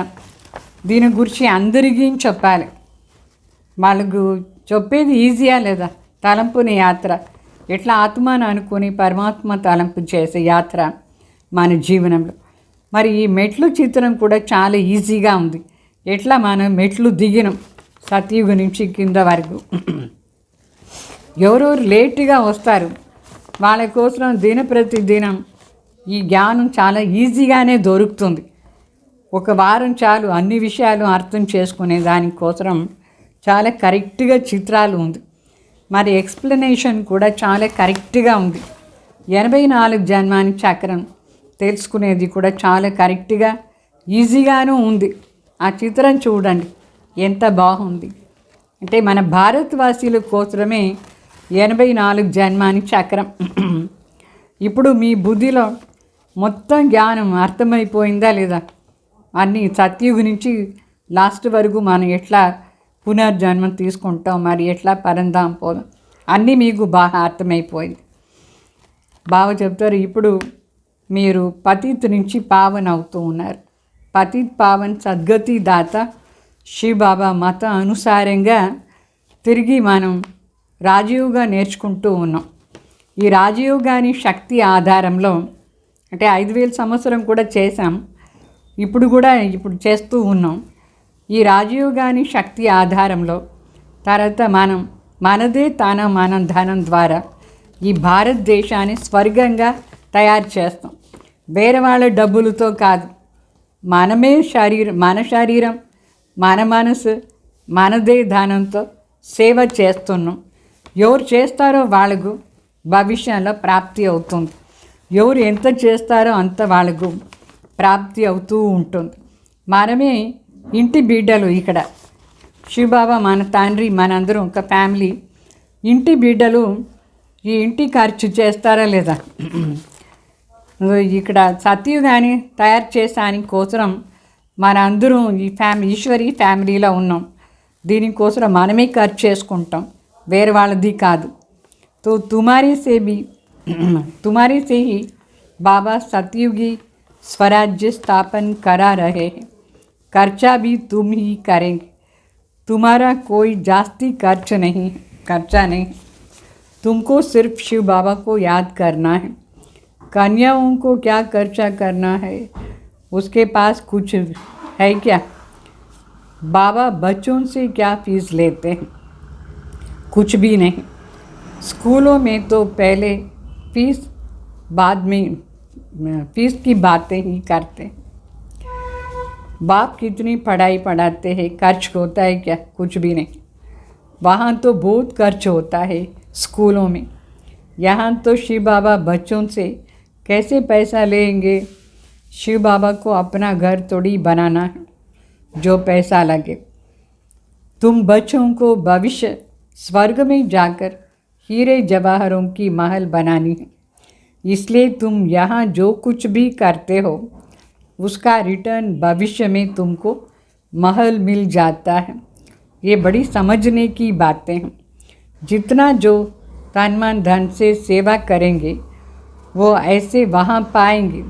దీని గురించి అందరికీ చెప్పాలి. వాళ్ళకు చెప్పేది ఈజీయా లేదా? తలంపుని యాత్ర ఎట్లా ఆత్మను అనుకుని పరమాత్మ తలంపు చేసే యాత్ర మన జీవనంలో. మరి ఈ మెట్లు చిత్రం కూడా చాలా ఈజీగా ఉంది. ఎట్లా మనం మెట్లు దిగినాం సతయుగ నుంచి కింద వరకు. ఎవరెవరు లేటుగా వస్తారు వాళ్ళ కోసం దినప్రతిదినం ఈ జ్ఞానం చాలా ఈజీగానే దొరుకుతుంది. ఒక వారం చాలు అన్ని విషయాలు అర్థం చేసుకునే దానికోసం చాలా కరెక్ట్గా చిత్రాలు ఉంది. మరి ఎక్స్ప్లెనేషన్ కూడా చాలా కరెక్ట్గా ఉంది. 84 జన్మాని చక్రం తెలుసుకునేది కూడా చాలా కరెక్ట్గా ఈజీగాను ఉంది. ఆ చిత్రం చూడండి ఎంత బాగుంది. అంటే మన భారతవాసీల కోసమే 84 జన్మాని చక్రం. ఇప్పుడు మీ బుద్ధిలో మొత్తం జ్ఞానం అర్థమైపోయిందా లేదా? అన్నీ సత్యుగ నుంచి లాస్ట్ వరకు మనం ఎట్లా పునర్జన్మం తీసుకుంటాం, మరి ఎట్లా పరంధాం పోదాం, అన్నీ మీకు బాగా అర్థమైపోయింది. బాగా చెప్తారు ఇప్పుడు మీరు పతిత్ నుంచి పావన్ అవుతూ ఉన్నారు. పతిత్ పావన్ సద్గతి దాత శివ బాబా మత అనుసారంగా తిరిగి మనం రాజయోగా నేర్చుకుంటూ ఉన్నాం. ఈ రాజయోగాని శక్తి ఆధారంలో అంటే 5000 సంవత్సరం కూడా చేశాం, ఇప్పుడు చేస్తూ ఉన్నాం. ఈ రాజయోగాని శక్తి ఆధారంలో తర్వాత మనదే మన ధనం ద్వారా ఈ భారతదేశాన్ని స్వర్గంగా తయారు చేస్తాం. వేరే వాళ్ళ డబ్బులతో కాదు, మన శరీరం మన మనసు మనదే ధనంతో సేవ చేస్తున్నాం. ఎవరు చేస్తారో వాళ్ళకు భవిష్యంలో ప్రాప్తి అవుతుంది. ఎవరు ఎంత చేస్తారో అంత వాళ్ళకు ప్రాప్తి అవుతూ ఉంటుంది. మనమే ఇంటి బిడ్డలు. ఇక్కడ శివబాబా మన తండ్రి, మనందరం ఒక ఫ్యామిలీ ఇంటి బిడ్డలు. ఈ ఇంటి ఖర్చు చేస్తారా లేదా? ఇక్కడ సత్యుగాని తయారు చేసాని కోసం మన అందరం ఈ ఈశ్వరి ఫ్యామిలీలో ఉన్నాం. దీనికోసం మనమే ఖర్చు చేసుకుంటాం, వేరే వాళ్ళది కాదు. तो तुम्हारे से ही बाबा सतयुगी स्वराज्य स्थापन करा रहे हैं. खर्चा भी तुम ही करेंगे. तुम्हारा कोई जास्ती खर्चा नहीं. तुमको सिर्फ शिव बाबा को याद करना है. कन्याओं को क्या खर्चा करना है, उसके पास कुछ है क्या? बाबा बच्चों से क्या फीस लेते हैं? कुछ भी नहीं. स्कूलों में तो पहले फीस, बाद में फीस की बातें ही करते हैं. बाप कितनी पढ़ाई पढ़ाते हैं, खर्च होता है क्या? कुछ भी नहीं. वहाँ तो बहुत खर्च होता है स्कूलों में. यहाँ तो शिव बाबा बच्चों से कैसे पैसा लेंगे? शिव बाबा को अपना घर थोड़ी बनाना है जो पैसा लगे. तुम बच्चों को भविष्य स्वर्ग में जाकर हीरे जवाहरों की महल बनानी है. इसलिए तुम यहाँ जो कुछ भी करते हो उसका रिटर्न भविष्य में तुमको महल मिल जाता है. ये बड़ी समझने की बातें हैं. जितना जो तन मन धन से सेवा करेंगे वो ऐसे वहाँ पाएंगे।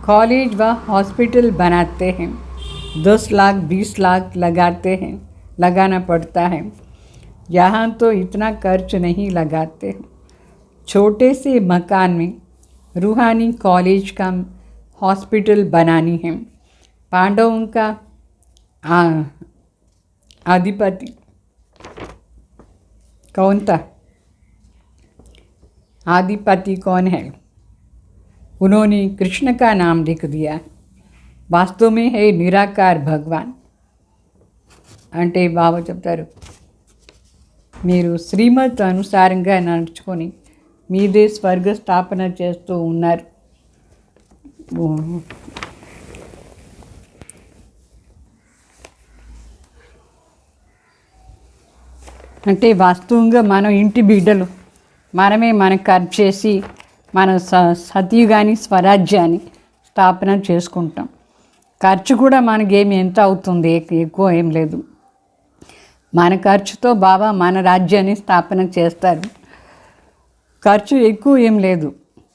कॉलेज व हॉस्पिटल बनाते हैं, 10 लाख 20 लाख लगाना पड़ता है। यहाँ तो इतना खर्च नहीं लगाते। छोटे से मकान में रूहानी कॉलेज का हॉस्पिटल बनानी है। पांडवों का अधिपति कौन था? आदिपति कौन है? उन्होंने कृष्ण का नाम लिख दिया। वास्तव में है निराकार भगवान। అంటే బాబా చెప్తారు, మీరు శ్రీమత్ అనుసారంగా నడుచుకొని మీదే స్వర్గ స్థాపన చేస్తూ ఉన్నారు. అంటే వాస్తవంగా మనం ఇంటి బిడ్డలు మనమే మనకు ఖర్చు చేసి మన సతీయుగాని స్వరాజ్యాన్ని స్థాపన చేసుకుంటాం. ఖర్చు కూడా మనకేమి ఎంత అవుతుంది? ఎక్కువ ఏం లేదు. మన ఖర్చుతో బాబా మన రాజ్యాన్ని స్థాపన చేస్తారు. ఖర్చు ఎక్కువ ఏం లేదు.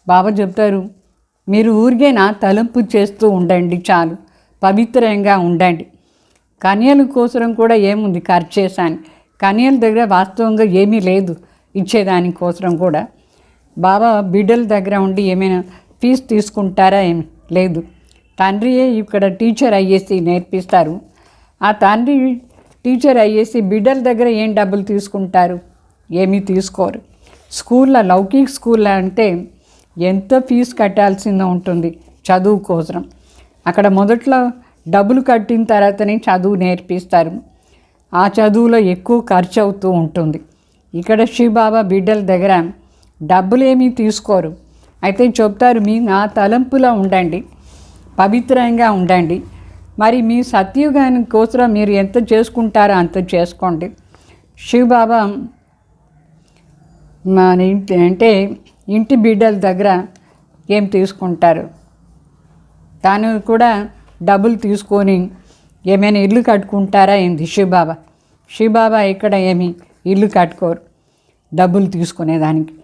బాబా చెప్తారు, మీరు ఊరికే నా తలంపు చేస్తూ ఉండండి, చాలు, పవిత్రంగా ఉండండి. కన్యల కోసం కూడా ఏముంది ఖర్చు చేశాను. కన్యల దగ్గర వాస్తవంగా ఏమీ లేదు ఇచ్చేదానికోసం కూడా. బాబా బిడ్డల దగ్గర ఉండి ఏమైనా ఫీజు తీసుకుంటారా? ఏమి లేదు. తండ్రియే ఇక్కడ టీచర్ అయ్యేసి నేర్పిస్తారు. ఆ తండ్రి టీచర్ అయ్యేసి బిడ్డల దగ్గర ఏం డబ్బులు తీసుకుంటారు? ఏమీ తీసుకోరు. స్కూల్లో, లౌకిక స్కూల్లో అంటే ఎంత ఫీజు కట్టాల్సిందో ఉంటుంది చదువు కోసం. అక్కడ మొదట్లో డబ్బులు కట్టిన తర్వాతనే చదువు నేర్పిస్తారు. ఆ చదువులో ఎక్కువ ఖర్చు అవుతూ ఉంటుంది. ఇక్కడ శివబాబా బిడ్డల దగ్గర డబ్బులు ఏమీ తీసుకోరు. అయితే చెప్తారు, మీ నా తలంపులో ఉండండి, పవిత్రంగా ఉండండి. మరి మీ సత్యుగాని కోసం మీరు ఎంత చేసుకుంటారో అంత చేసుకోండి. శివబాబా మన అంటే ఇంటి బిడ్డల దగ్గర ఏం తీసుకుంటారు? తాను కూడా డబ్బులు తీసుకొని ఏమైనా ఇల్లు కట్టుకుంటారా ఏంది శివబాబా? శివబాబా ఇక్కడ ఏమి ఇల్లు కట్టుకోరు. డబ్బులు తీసుకునేదానికి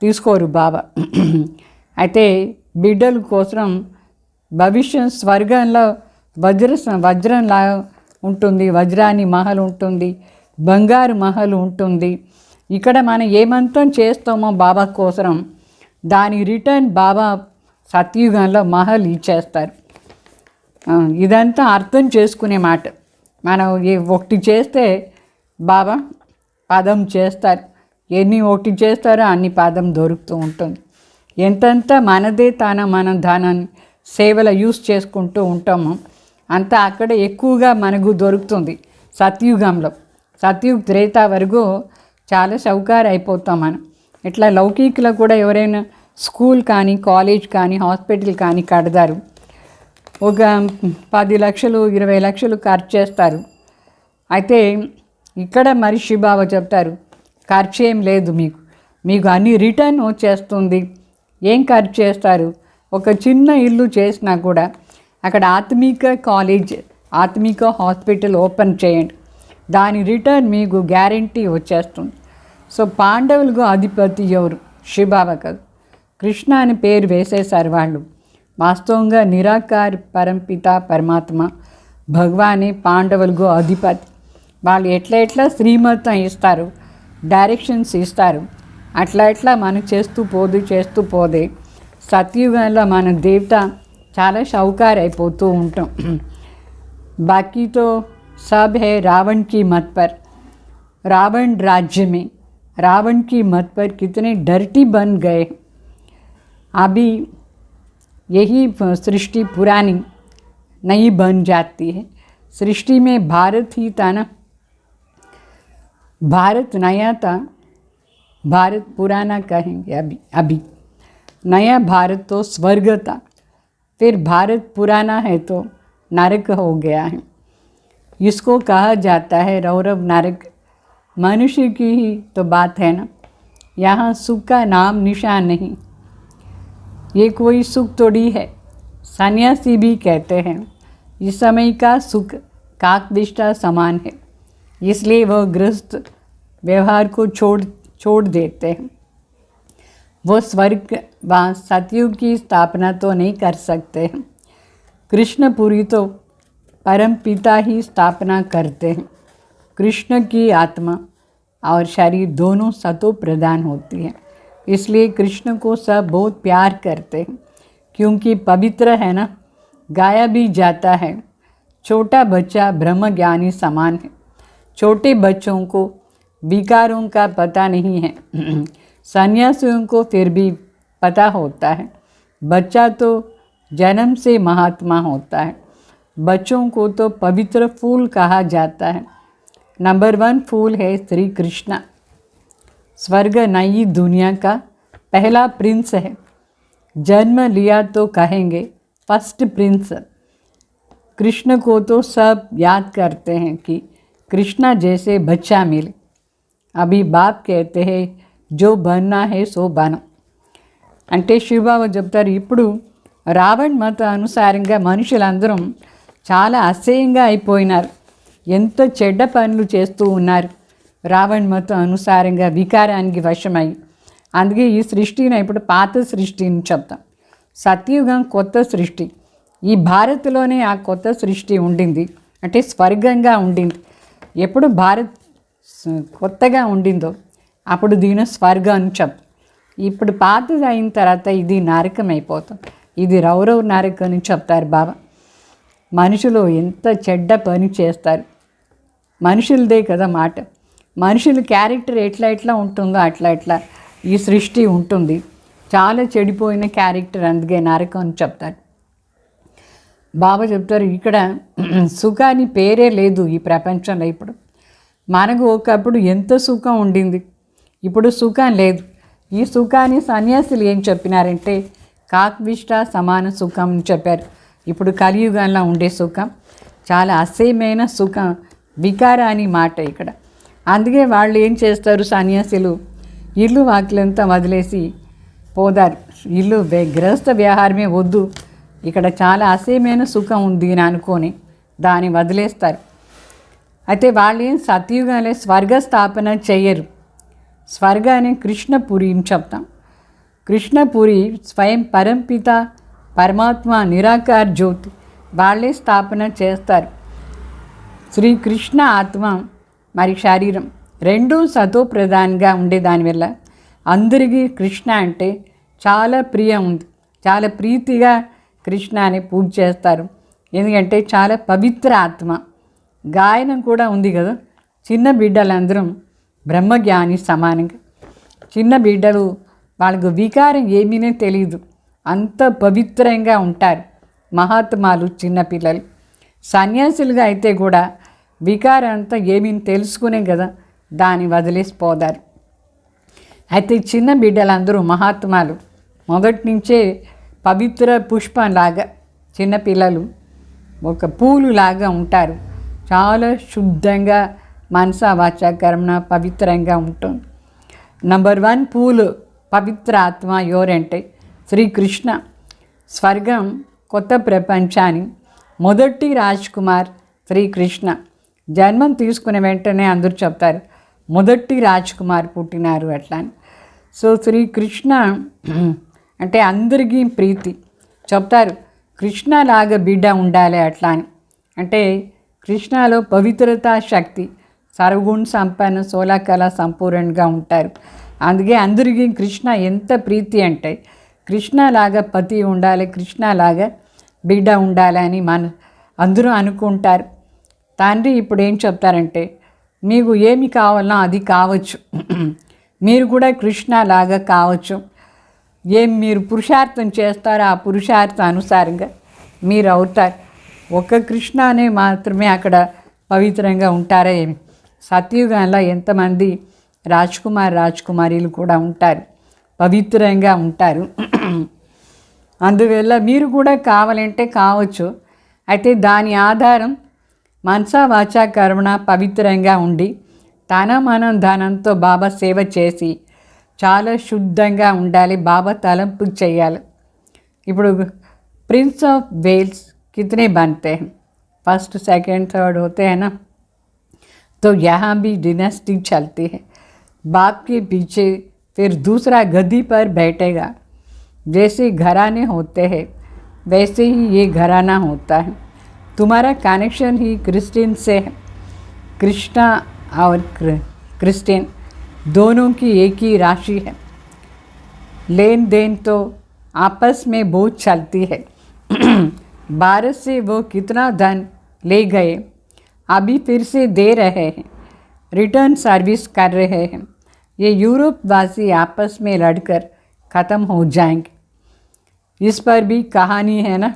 తీసుకోరు బాబా. అయితే బిడ్డల కోసం భవిష్యత్ స్వర్గంలో వజ్రంలా ఉంటుంది, వజ్రాని మహల్ ఉంటుంది, బంగారు మహల్ ఉంటుంది. ఇక్కడ మనం ఏమంతం చేస్తామో బాబా కోసం దాని రిటర్న్ బాబా సత్యుగంలో మహల్ ఇచ్చేస్తారు. ఇదంతా అర్థం చేసుకునే మాట. మనం ఒకటి చేస్తే బాబా పదం చేస్తారు. ఎన్ని ఒకటి చేస్తారో అన్ని పదం దొరుకుతూ ఉంటుంది. ఎంతంత మనదే మనం దానాన్ని సేవలో యూస్ చేసుకుంటూ ఉంటామో అంత అక్కడ ఎక్కువగా మనకు దొరుకుతుంది. సత్యుగంలో, సత్యుగ త్రేత వరకు చాలా సౌకర్యం అయిపోతాం మనం. ఇట్లా లౌకికలో కూడా ఎవరైనా స్కూల్ కానీ, కాలేజ్ కానీ, హాస్పిటల్ కానీ కడతారు. ఒక 10 లక్షలు 20 లక్షలు ఖర్చు చేస్తారు. అయితే ఇక్కడ మరి శివబాబా చెప్తారు, ఖర్చు ఏం లేదు, మీకు అన్ని రిటర్న్ వచ్చేస్తుంది. ఏం ఖర్చు చేస్తారు? ఒక చిన్న ఇల్లు చేసినా కూడా అక్కడ ఆత్మిక కాలేజ్, ఆత్మిక హాస్పిటల్ ఓపెన్ చేయండి, దాని రిటర్న్ మీకు గ్యారంటీ వచ్చేస్తుంది. సో పాండవులకు అధిపతి ఎవరు? శివబాబా కాదు, కృష్ణ అని పేరు వేసేసారు వాళ్ళు. వాస్తవంగా నిరాకార పరంపిత పరమాత్మ భగవానే పాండవులకు అధిపతి. వాళ్ళు ఎట్లా శ్రీమతం ఇస్తారు, డైరెక్షన్స్ ఇస్తారు. అట్లా మనం చేస్తూ పోదే సత్యుగంలో మన దేవత చాలా షౌకార్ అయిపోతూ ఉంటాం. बाकी तो सब है रावण की मत पर। रावण राज्य में रावण की मत पर कितने डर्टी बन गए। अभी यही सृष्टि पुरानी नई बन जाती है। सृष्टि में भारत ही था ना, भारत नया था, भारत पुराना कहेंगे अभी नया भारत तो स्वर्ग था, फिर भारत पुराना है तो नरक हो गया है। इसको कहा जाता है रौरव नरक। मनुष्य की ही तो बात है ना, यहाँ सुख का नाम निशान नहीं। ये कोई सुख थोड़ी है, सन्यासी भी कहते हैं इस समय का सुख काकविष्टा समान है, इसलिए वह गृहस्थ व्यवहार को छोड़ देते हैं। वो स्वर्ग व सतयुग की स्थापना तो नहीं कर सकते हैं। कृष्णपुरी तो परम पिता ही स्थापना करते हैं। कृष्ण की आत्मा और शरीर दोनों सतो प्रधान होती है, इसलिए कृष्ण को सब बहुत प्यार करते हैं, क्योंकि पवित्र है ना। गाया भी जाता है, छोटा बच्चा ब्रह्म ज्ञानी समान है। छोटे बच्चों को विकारों का पता नहीं है, सन्यासियों को फिर भी पता होता है। बच्चा तो जन्म से महात्मा होता है। बच्चों को तो पवित्र फूल कहा जाता है। नंबर 1 फूल है श्री कृष्ण। स्वर्ग नई दुनिया का पहला प्रिंस है। जन्म लिया तो कहेंगे फर्स्ट प्रिंस। कृष्ण को तो सब याद करते हैं कि कृष्णा जैसे बच्चा मिले। अभी बाप कहते हैं जो बनना है సో బను అంటే శివబాబా చెప్తారు, ఇప్పుడు రావణ్ మత అనుసారంగా మనుషులందరం చాలా అసహ్యంగా అయిపోయినారు, ఎంత చెడ్డ పనులు చేస్తూ ఉన్నారు. రావణ్ మత అనుసారంగా వికారానికి వశమై, అందుకే ఈ సృష్టిని ఇప్పుడు పాత సృష్టిని చెప్తాం. సత్యుగం కొత్త సృష్టి. ఈ భారత్లోనే ఆ కొత్త సృష్టి ఉండింది, అంటే స్వర్గంగా ఉండింది. ఎప్పుడు భారత్ కొత్తగా ఉండిందో అప్పుడు దీని స్వర్గం అని చెప్తాం. ఇప్పుడు పాతది అయిన తర్వాత ఇది నరకం అయిపోతాం. ఇది రౌరవ్ నరకం అని చెప్తారు బాబా. మనుషులు ఎంత చెడ్డ పని చేస్తారు. మనుషులదే కదా మాట. మనుషుల క్యారెక్టర్ ఎట్లా ఉంటుందో అట్లా ఈ సృష్టి ఉంటుంది. చాలా చెడిపోయిన క్యారెక్టర్, అందుకే నరకం అని చెప్తారు. బాబా చెప్తారు ఇక్కడ సుఖాన్ని పేరే లేదు ఈ ప్రపంచంలో. ఇప్పుడు మనకు ఒకప్పుడు ఎంత సుఖం ఉండింది, ఇప్పుడు సుఖం లేదు. ఈ సుఖాన్ని సన్యాసులు ఏం చెప్పినారంటే కాక్విష్ట సమాన సుఖం అని చెప్పారు. ఇప్పుడు కలియుగంలో ఉండే సుఖం చాలా అసహ్యమైన సుఖం, వికారాని మాట ఇక్కడ. అందుకే వాళ్ళు ఏం చేస్తారు, సన్యాసులు ఇల్లు వాకిలంతా వదిలేసి పోదారు. ఇల్లు గృహస్థ వ్యవహారమే వద్దు, ఇక్కడ చాలా అసహ్యమైన సుఖం ఉంది అని అనుకొని దాన్ని వదిలేస్తారు. అయితే వాళ్ళు ఏం సత్యుగానే స్వర్గ స్థాపన చేయరు. స్వర్గాన్ని కృష్ణపురి అని చెప్తాం. కృష్ణపురి స్వయం పరంపిత పరమాత్మ నిరాకార జ్యోతి వాళ్ళే స్థాపన చేస్తారు. శ్రీకృష్ణ ఆత్మ మరి శరీరం రెండూ సతో ప్రధానంగా ఉండే దానివల్ల అందరికీ కృష్ణ అంటే చాలా ప్రియం ఉంది. చాలా ప్రీతిగా కృష్ణాని పూజ చేస్తారు, ఎందుకంటే చాలా పవిత్ర ఆత్మ. గాయనం కూడా ఉంది కదా, చిన్న బిడ్డలందరం బ్రహ్మజ్ఞాని సమానంగా. చిన్న బిడ్డలు వాళ్ళకు వికారం ఏమీనే తెలియదు, అంత పవిత్రంగా ఉంటారు మహాత్మాలు చిన్నపిల్లలు. సన్యాసులుగా అయితే కూడా వికారం అంతా ఏమీ తెలుసుకునే కదా దాన్ని వదిలేసిపోతారు. అయితే చిన్న బిడ్డలందరూ మహాత్మాలు మొదటి నుంచే పవిత్ర పుష్పంలాగా, చిన్నపిల్లలు ఒక పూలులాగా ఉంటారు. చాలా శుద్ధంగా మనస వాచ కర్మణ పవిత్రంగా ఉంటుంది. నంబర్ 1 పూలు పవిత్ర ఆత్మ ఎవరంటే శ్రీకృష్ణ. స్వర్గం కొత్త ప్రపంచాన్ని మొదటి రాజ్ కుమార్ శ్రీకృష్ణ. జన్మం తీసుకునే వెంటనే అందరూ చెప్తారు మొదటి రాజ్ కుమార్ పుట్టినారు అట్లా అని. సో శ్రీకృష్ణ అంటే అందరికీ ప్రీతి. చెప్తారు కృష్ణలాగా బిడ్డ ఉండాలి అట్లా అని. అంటే కృష్ణలో పవిత్రత శక్తి, సర్వగుణ సంపన్న, సోలాకళ సంపూర్ణంగా ఉంటారు. అందుకే అందరికీ కృష్ణ ఎంత ప్రీతి అంటే కృష్ణలాగా పతి ఉండాలి, కృష్ణలాగా బిడ్డ ఉండాలి అని అందరూ అనుకుంటారు. తండ్రి ఇప్పుడు ఏం చెప్తారంటే మీకు ఏమి కావాలన్నా అది కావచ్చు, మీరు కూడా కృష్ణలాగా కావచ్చు. ఏం మీరు పురుషార్థం చేస్తారో ఆ పురుషార్థ అనుసారంగా మీరు అవుతారు. ఒక్క కృష్ణనే మాత్రమే అక్కడ పవిత్రంగా ఉంటారా ఏమి? సత్యుగంలో ఎంతమంది రాజకుమారీలు కూడా ఉంటారు, పవిత్రంగా ఉంటారు. అందువల్ల మీరు కూడా కావాలంటే కావచ్చు. అయితే దాని ఆధారం మనసా వాచా కర్మణ పవిత్రంగా ఉండి తన మనం ధనంతో బాబా సేవ చేసి చాలా శుద్ధంగా ఉండాలి, బాబా తలంపు చేయాలి. ఇప్పుడు प्रिंस ऑफ वेल्स कितने बनते हैं? फर्स्ट सेकंड थर्ड होते हैं ना, तो यहाँ भी डिनेस्टी चलती है. बाप के पीछे फिर दूसरा गद्दी पर बैठेगा। जैसे घराने होते हैं वैसे ही ये घराना होता है। तुम्हारा कनेक्शन ही क्रिस्टियन से है। कृष्णा और क्रिस्टियन दोनों की एक ही राशि है। लेन देन तो आपस में बहुत चलती है। भारत से वो कितना धन ले गए, अभी फिर से दे रहे हैं, रिटर्न सर्विस कर रहे हैं। ये यूरोप वासी आपस में लड़कर ख़त्म हो जाएंगे। इस पर भी कहानी है ना,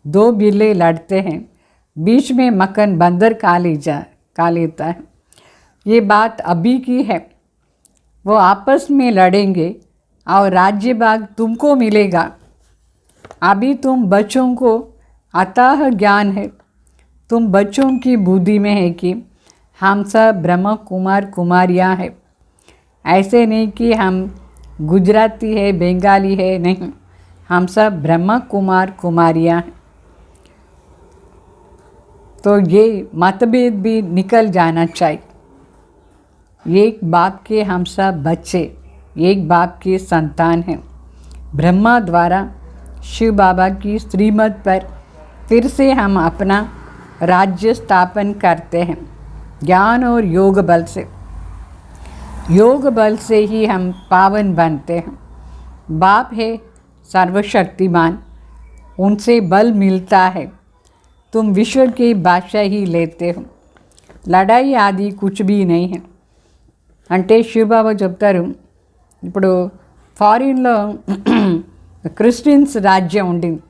दो बिल्ले लड़ते हैं, बीच में मक्खन बंदर खा लेता है। ये बात अभी की है। वो आपस में लड़ेंगे और राज्य भाग तुमको मिलेगा। अभी तुम बच्चों को अथाह ज्ञान है। तुम बच्चों की बुद्धि में है कि हम सब ब्रह्म कुमार कुमारियाँ हैं। ऐसे नहीं कि हम गुजराती है, बंगाली है, नहीं, हम सब ब्रह्म कुमार कुमारियाँ हैं। तो ये मतभेद भी निकल जाना चाहिए। एक बाप के हम सब बच्चे, एक बाप के संतान हैं। ब्रह्मा द्वारा शिव बाबा की श्रीमत पर फिर से हम अपना राज्य स्थापन करते हैं, ज्ञान और योग बल से। योग बल से ही हम पावन बनते हैं। बाप है सर्वशक्तिमान, उनसे बल मिलता है। तुम विश्व की बादशाह ही लेते हो। లడాయి ఆది కుచ్ బీ నహీ హై అంటే శివబాబా చెప్తారు. ఇప్పుడు ఫారిన్లో క్రిస్టియన్స్ రాజ్యం ఉండింది.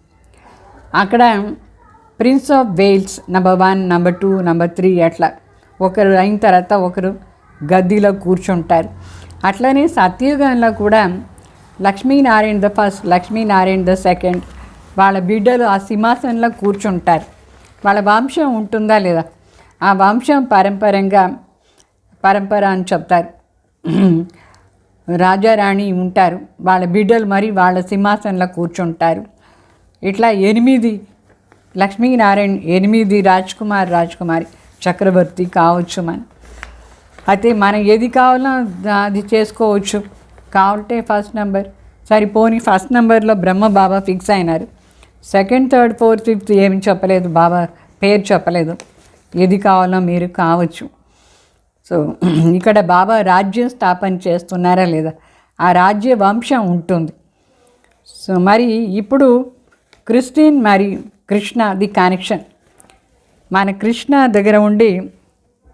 అక్కడ prince of Wales number 1, number 2, number 3 అట్లా ఒకరు అయిన తర్వాత ఒకరు గద్దీలో కూర్చుంటారు. అట్లనే సత్యయుగంలో కూడా Lakshminarayana the first, Lakshminarayana the second వాళ్ళ బిడ్డలు ఆ సింహాసనంలో కూర్చుంటారు. వాళ్ళ వంశం ఉంటుందా లేదా, ఆ వంశం పరంపర అని చెప్తారు. రాజారాణి ఉంటారు, వాళ్ళ బిడ్డలు మరి వాళ్ళ సింహాసనంలో కూర్చుంటారు. ఇట్లా 8 లక్ష్మీనారాయణ, 8 రాజకుమారి చక్రవర్తి కావచ్చు. అయితే మనం ఏది కావాలో అది చేసుకోవచ్చు. కావాలంటే ఫస్ట్ నెంబర్ సరిపోని ఫస్ట్ నెంబర్లో బ్రహ్మ బాబా ఫిక్స్ అయినారు. 2nd, 3rd, 4th, 5th ఏమి చెప్పలేదు, బాబా పేరు చెప్పలేదు. ఏది కావాలో మీరు కావచ్చు. సో ఇక్కడ బాబా రాజ్యం స్థాపన చేస్తున్నారా లేదా, ఆ రాజ్య వంశం ఉంటుంది. సో మరి ఇప్పుడు క్రిస్టియన్ మరి కృష్ణ ది కనెక్షన్. మన కృష్ణ దగ్గర ఉండి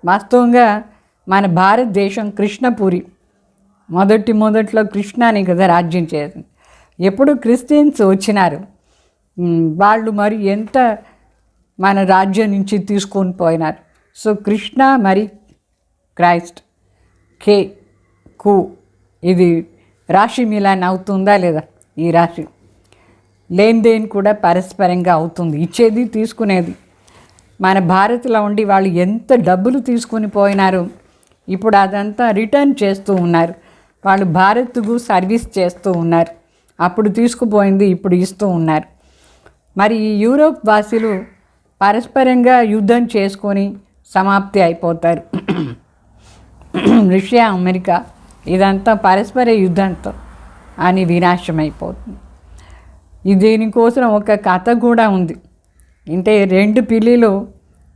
వాస్తవంగా మన భారతదేశం కృష్ణపురి. మొదట్లో కృష్ణని కదా రాజ్యం చేసింది. ఎప్పుడు క్రిస్టియన్స్ వచ్చినారు వాళ్ళు మరి ఎంత మన రాజ్యం నుంచి తీసుకొని పోయినారు. సో కృష్ణ మరి క్రైస్ట్ కు ఇది రాశి మిలాన్ అవుతుందా లేదా, ఈ రాశి లేన్దేన్ కూడా పరస్పరంగా అవుతుంది, ఇచ్చేది తీసుకునేది. మన భారత్లో ఉండి వాళ్ళు ఎంత డబ్బులు తీసుకుని పోయినారు, ఇప్పుడు అదంతా రిటర్న్ చేస్తూ ఉన్నారు. వాళ్ళు భారత్కు సర్వీస్ చేస్తూ ఉన్నారు. అప్పుడు తీసుకుపోయింది ఇప్పుడు ఇస్తూ ఉన్నారు. మరి ఈ యూరోప్ వాసులు పరస్పరంగా యుద్ధం చేసుకొని సమాప్తి అయిపోతారు. రష్యా, అమెరికా ఇదంతా పరస్పర యుద్ధంతో అని వినాశం అయిపోతుంది. దీనికోసం ఒక కథ కూడా ఉంది. అంటే 2 పిల్లిలు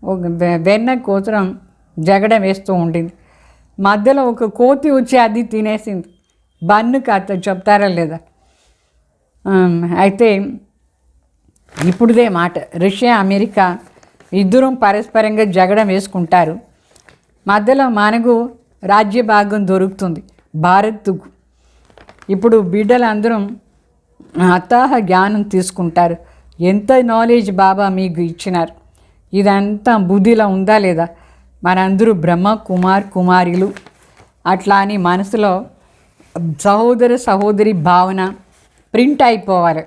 ఒక వెన్న కోసం జగడం వేస్తూ ఉండింది. మధ్యలో ఒక కోతి వచ్చి అది తినేసింది. బన్ను కథ చెప్తారా లేదా. అయితే ఇప్పుడుదే మాట, రష్యా అమెరికా ఇద్దరు పరస్పరంగా జగడం వేసుకుంటారు. మధ్యలో మనకు రాజ్య భాగం దొరుకుతుంది భారత్కు. ఇప్పుడు బిడ్డలందరూ అథాహ జ్ఞానం తీసుకుంటారు. ఎంత నాలెడ్జ్ బాబా మీకు ఇచ్చినారు, ఇదంతా బుద్ధిలో ఉందా లేదా. మనందరూ బ్రహ్మ కుమారులు అట్లా అని మనసులో సహోదర సహోదరి భావన ప్రింట్ అయిపోవాలి.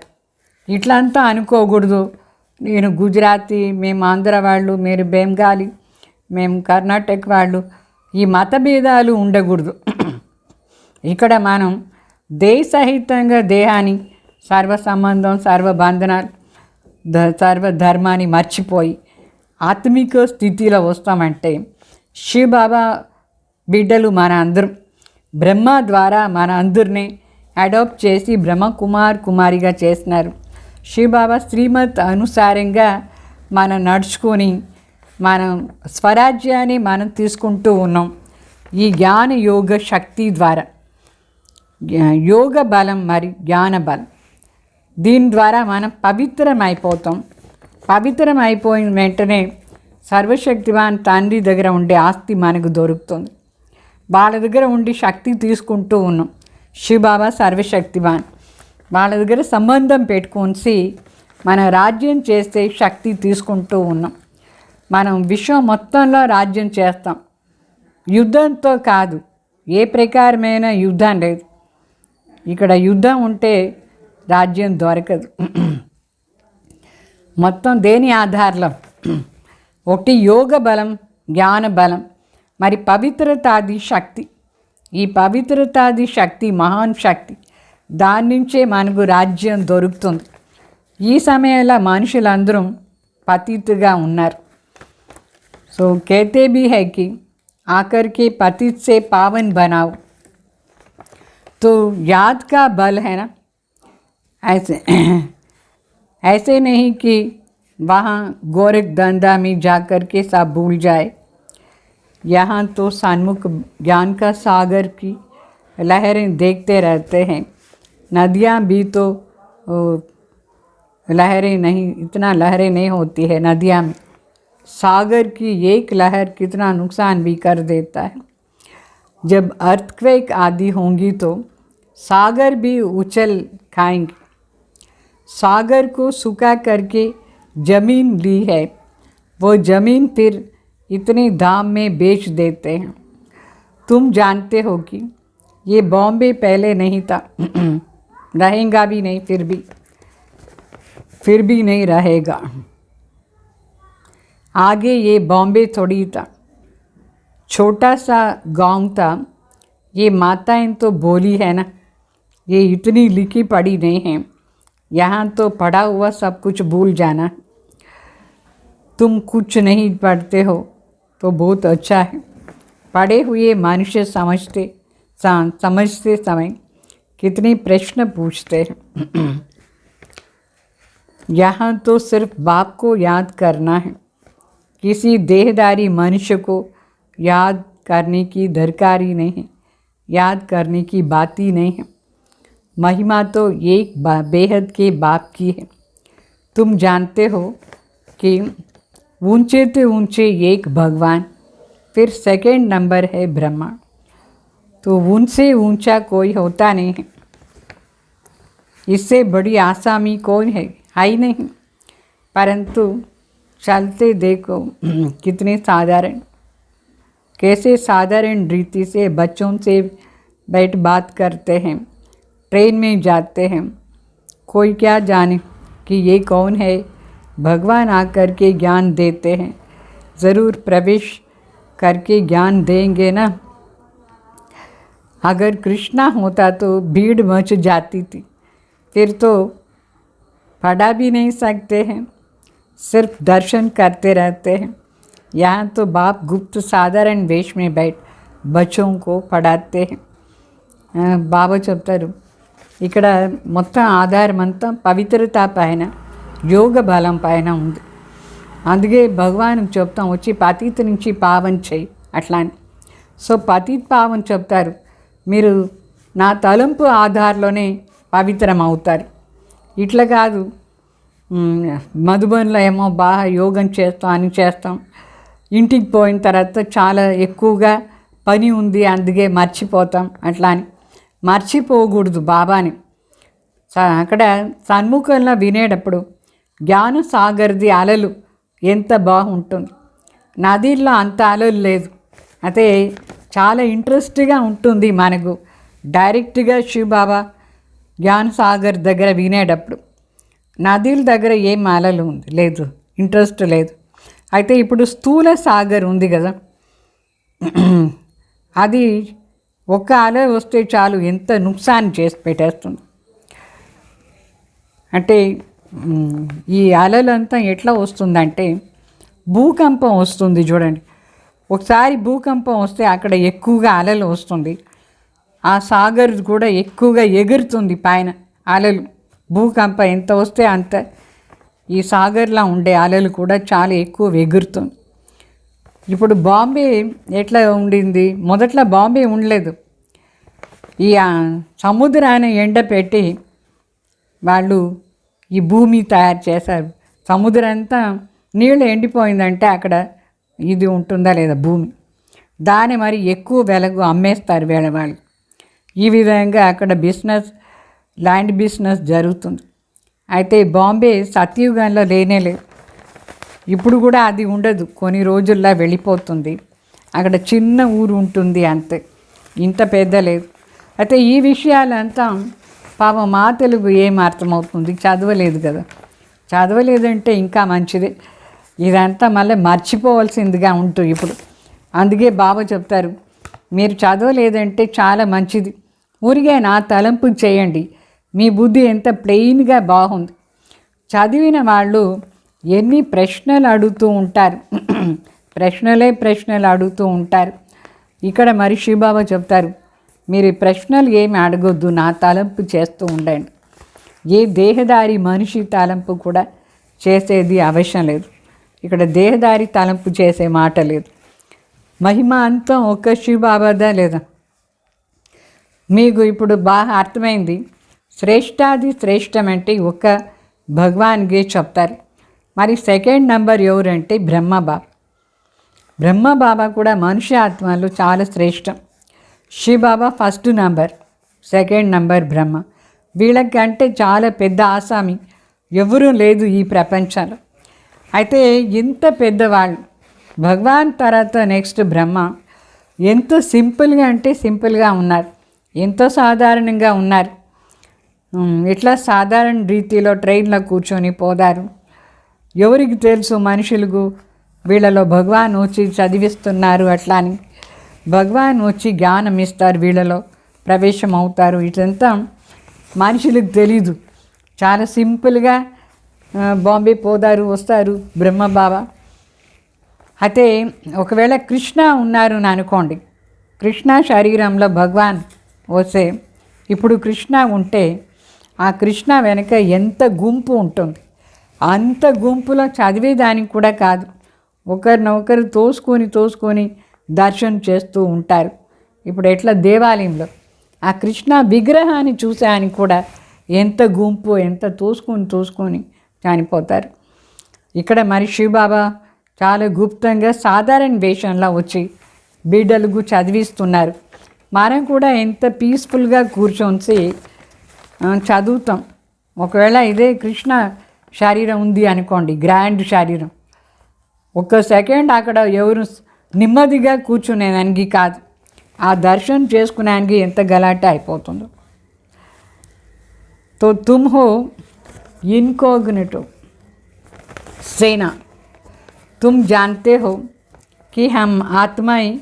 ఇట్లంతా అనుకోకూడదు. నేను గుజరాతీ, మేము ఆంధ్ర వాళ్ళు, మీరు బెంగాలీ, మేము కర్ణాటక వాళ్ళు, ఈ మతభేదాలు ఉండకూడదు. ఇక్కడ మనం దేశహితంగా దేహాన్ని, సర్వ సంబంధం, సర్వబంధనాలు, సర్వధర్మాన్ని మర్చిపోయి ఆత్మిక స్థితిలో వస్తామంటే శివబాబా బిడ్డలు మన అందరం బ్రహ్మ ద్వారా మన అందరినీ అడాప్ట్ చేసి కుమారిగా చేసినారు. శివబాబా శ్రీమత్ అనుసారంగా మనం నడుచుకొని మనం స్వరాజ్యాన్ని మనం తీసుకుంటూ ఉన్నాం. ఈ జ్ఞాన యోగ శక్తి ద్వారా, యోగ బలం మరి జ్ఞాన బలం, దీని ద్వారా మనం పవిత్రం అయిపోతాం. పవిత్రం అయిపోయిన వెంటనే సర్వశక్తివాన్ తండ్రి దగ్గర ఉండే ఆస్తి మనకు దొరుకుతుంది. వాళ్ళ దగ్గర ఉండి శక్తి తీసుకుంటూ ఉన్నాం. శివబాబా సర్వశక్తివాన్, వాళ్ళ దగ్గర సంబంధం పెట్టుకొని మన రాజ్యం చేస్తే శక్తి తీసుకుంటూ ఉన్నాం. మనం విశ్వం మొత్తంలో రాజ్యం చేస్తాం. యుద్ధంతో కాదు, ఏ ప్రకారమైన యుద్ధం లేదు. ఇక్కడ యుద్ధం ఉంటే రాజ్యం దొరకదు. మొత్తం దేని ఆధారంలో? ఒకటి యోగ బలం, జ్ఞాన బలం, మరి పవిత్రతాది శక్తి. ఈ పవిత్రతాది శక్తి మహాన్ శక్తి, దాని నుంచే మనకు రాజ్యం దొరుకుతుంది. ఈ సమయంలో మనుషులందరూ పతితుగా ఉన్నారు. సో कहते भी है कि आकर के पतित से पावन बनाओ, तो याद का बल है ना. ऐसे नहीं कि वहाँ गोरख धंधा में जाकर के सब भूल जाए. यहाँ तो सन्मुख ज्ञान का सागर की लहरें देखते रहते हैं. नदियाँ भी तो लहरें नहीं, इतना लहरें नहीं होती है नदियाँ में. सागर की एक लहर कितना नुकसान भी कर देता है. जब अर्थक्वेक आदि होंगी तो सागर भी उछल खाएंगे. सागर को सूखा करके ज़मीन ली है, वो ज़मीन फिर इतने दाम में बेच देते हैं. तुम जानते हो कि ये बॉम्बे पहले नहीं था, रहेगा भी नहीं, फिर भी नहीं रहेगा. आगे ये बॉम्बे थोड़ी था, छोटा सा गांव था. ये माताएं तो बोली है ना, ये इतनी लिखी पढ़ी नहीं है. यहाँ तो पढ़ा हुआ सब कुछ भूल जाना. तुम कुछ नहीं पढ़ते हो तो बहुत अच्छा है. पढ़े हुए मनुष्य समझते समय कितने प्रश्न पूछते हैं. यहाँ तो सिर्फ बाप को याद करना है. किसी देहदारी मनुष्य को याद करने की दरकारी नहीं है, याद करने की बात ही नहीं है. महिमा तो एक बेहद के बाप की है. तुम जानते हो कि ऊंचे से ऊंचे एक भगवान, फिर सेकंड नंबर है ब्रह्मा. तो उनसे ऊंचा कोई होता नहीं है. इससे बड़ी आसामी कौन है ही नहीं. परंतु चलते देखो कितने साधारण, कैसे साधारण रीति से बच्चों से बैठ बात करते हैं. ट्रेन में जाते हैं, कोई क्या जाने कि ये कौन है. भगवान आकर के ज्ञान देते हैं. ज़रूर प्रवेश करके ज्ञान देंगे ना. अगर कृष्णा होता तो भीड़ मच जाती थी. फिर तो पढ़ा भी नहीं सकते हैं, सिर्फ दर्शन करते रहते हैं. यहाँ तो बाप गुप्त साधारण वेश में बैठ बच्चों को पढ़ाते हैं. బాబా చెప్తారు ఇక్కడ మొత్తం ఆధారం అంతా పవిత్రత పైన, యోగ బలం పైన ఉంది. అందుకే భగవాన్కి చెప్తాం, వచ్చి పతిత నుంచి పావన్ చేయి అట్లా అని. సో పతిత్ పావన్ చెప్తారు, మీరు నా తలంపు ఆధార్లోనే పవిత్రం అవుతారు. ఇట్లా కాదు మధుబన్లో ఏమో బాగా యోగం చేస్తాం, ఇంటికి పోయిన తర్వాత చాలా ఎక్కువగా పని ఉంది అందుకే మర్చిపోతాం. అట్లా అని మర్చిపోకూడదు బాబాని. అక్కడ సన్ముఖంలో వినేటప్పుడు జ్ఞాన సాగర్ది అలలు ఎంత బాగుంటుంది. నదిలో అంత అలలు లేదు, అయితే చాలా ఇంట్రెస్ట్గా ఉంటుంది మనకు. డైరెక్ట్గా శివబాబా జ్ఞాన సాగర్ దగ్గర వినేటప్పుడు నదుల దగ్గర ఏం అలలు ఉంది లేదు, ఇంట్రెస్ట్ లేదు. అయితే ఇప్పుడు స్థూల సాగర్ ఉంది కదా, అది ఒక్క అల వస్తే చాలు ఎంత నుక్సాన్ చేసి పెట్టేస్తుంది. అంటే ఈ అలలంతా ఎట్లా వస్తుందంటే భూకంపం వస్తుంది చూడండి. ఒకసారి భూకంపం వస్తే అక్కడ ఎక్కువగా అలలు వస్తుంది. ఆ సాగర్ కూడా ఎక్కువగా ఎగురుతుంది పైన అలలు. భూకంపం ఎంత వస్తే అంత ఈ సాగర్లా ఉండే అలలు కూడా చాలా ఎక్కువ ఎగురుతుంది. ఇప్పుడు బాంబే ఎట్లా ఉండింది? మొదట్లో బాంబే ఉండలేదు. ఈ సముద్రాన్ని ఎండపెట్టి వాళ్ళు ఈ భూమి తయారు చేశారు. సముద్రం అంతా నీళ్ళు ఎండిపోయిందంటే అక్కడ ఇది ఉంటుందా లేదా భూమి, దాన్ని మరి ఎక్కువ వెలకు అమ్మేస్తారు వేళ వాళ్ళు. ఈ విధంగా అక్కడ బిజినెస్, ల్యాండ్ బిజినెస్ జరుగుతుంది. అయితే బాంబే సత్యుగంలో లేనే లేదు. ఇప్పుడు కూడా అది ఉండదు, కొన్ని రోజుల్లో వెళ్ళిపోతుంది. అక్కడ చిన్న ఊరు ఉంటుంది అంతే, ఇంత పెద్ద లేదు. అయితే ఈ విషయాలంతా పాపం మా తెలుగు ఏం అర్థమవుతుంది? చదవలేదు కదా. చదవలేదంటే ఇంకా మంచిదే. ఇదంతా మళ్ళీ మర్చిపోవాల్సిందిగా ఉంటుంది ఇప్పుడు. అందుకే బాబా చెప్తారు, మీరు చదవలేదంటే చాలా మంచిది, ఊరికే నా తలంపు చేయండి, మీ బుద్ధి ఎంత ప్లెయిన్గా బాగుంది. చదివిన వాళ్ళు ఎన్ని ప్రశ్నలు అడుగుతూ ఉంటారు, ప్రశ్నలు అడుగుతూ ఉంటారు. ఇక్కడ మరి శివబాబా చెప్తారు, మీరు ప్రశ్నలు ఏమి అడగొద్దు, నా తలంపు చేస్తూ ఉండండి. ఏ దేహదారి మనిషి తలంపు కూడా చేసేది అవసరం లేదు. ఇక్కడ దేహదారి తలంపు చేసే మాట లేదు. మహిమ అంతా ఒక్క శివబాబాదా లేదా? మీకు ఇప్పుడు బాగా అర్థమైంది. శ్రేష్టాది శ్రేష్టం అంటే ఒక్క భగవాన్కే చెప్తారు. మరి సెకండ్ నెంబర్ ఎవరంటే బ్రహ్మబాబా. బ్రహ్మబాబా కూడా మనిషి ఆత్మలు చాలా శ్రేష్టం. Shivbaba first number, second number Brahma. వీళ్ళకంటే చాలా పెద్ద ఆసామి ఎవరూ లేదు ఈ ప్రపంచంలో. అయితే ఇంత పెద్దవాళ్ళు, భగవాన్ తర్వాత నెక్స్ట్ బ్రహ్మ, ఎంతో సింపుల్గా అంటే సింపుల్గా ఉన్నారు, ఎంతో సాధారణంగా ఉన్నారు. ఇట్లా సాధారణ రీతిలో ట్రైన్లో కూర్చొని పోదారు. ఎవరికి తెలుసు మనుషులకు వీళ్ళలో భగవాన్ వచ్చి చదివిస్తున్నారు అట్లా అని. భగవాన్ వచ్చి జ్ఞానం ఇస్తారు, వీళ్ళలో ప్రవేశం అవుతారు. ఇదంతా మనుషులకు తెలీదు. చాలా సింపుల్గా బాంబే పోదారు, వస్తారు బ్రహ్మబాబా. అయితే ఒకవేళ కృష్ణ ఉన్నారు అని అనుకోండి, కృష్ణ శరీరంలో భగవాన్ వస్తే, ఇప్పుడు కృష్ణ ఉంటే ఆ కృష్ణ వెనక ఎంత గుంపు ఉంటుంది. అంత గుంపులో చదివేదానికి కూడా కాదు, ఒకరినొకరు తోసుకొని దర్శనం చేస్తూ ఉంటారు. ఇప్పుడు ఎట్లా దేవాలయంలో ఆ కృష్ణ విగ్రహాన్ని చూసానికి కూడా ఎంత గుంపు, ఎంత తోసుకొని చనిపోతారు. ఇక్కడ మరి శివబాబా చాలా గుప్తంగా సాధారణ వేషంలో వచ్చి బిడ్డలకు చదివిస్తున్నారు. మనం కూడా ఎంత పీస్ఫుల్గా కూర్చొని చదువుతాం. ఒకవేళ ఇదే కృష్ణ శరీరం ఉంది అనుకోండి, గ్రాండ్ శరీరం, ఒక్క సెకండ్ అక్కడ ఎవరు నెమ్మదిగా కూర్చునేదానికి కాదు, ఆ దర్శనం చేసుకునేదానికి ఎంత గలాట అయిపోతుందో. तो तुम हो इनकॉग्निटो सेना, तुम जानते हो कि हम आत्माएं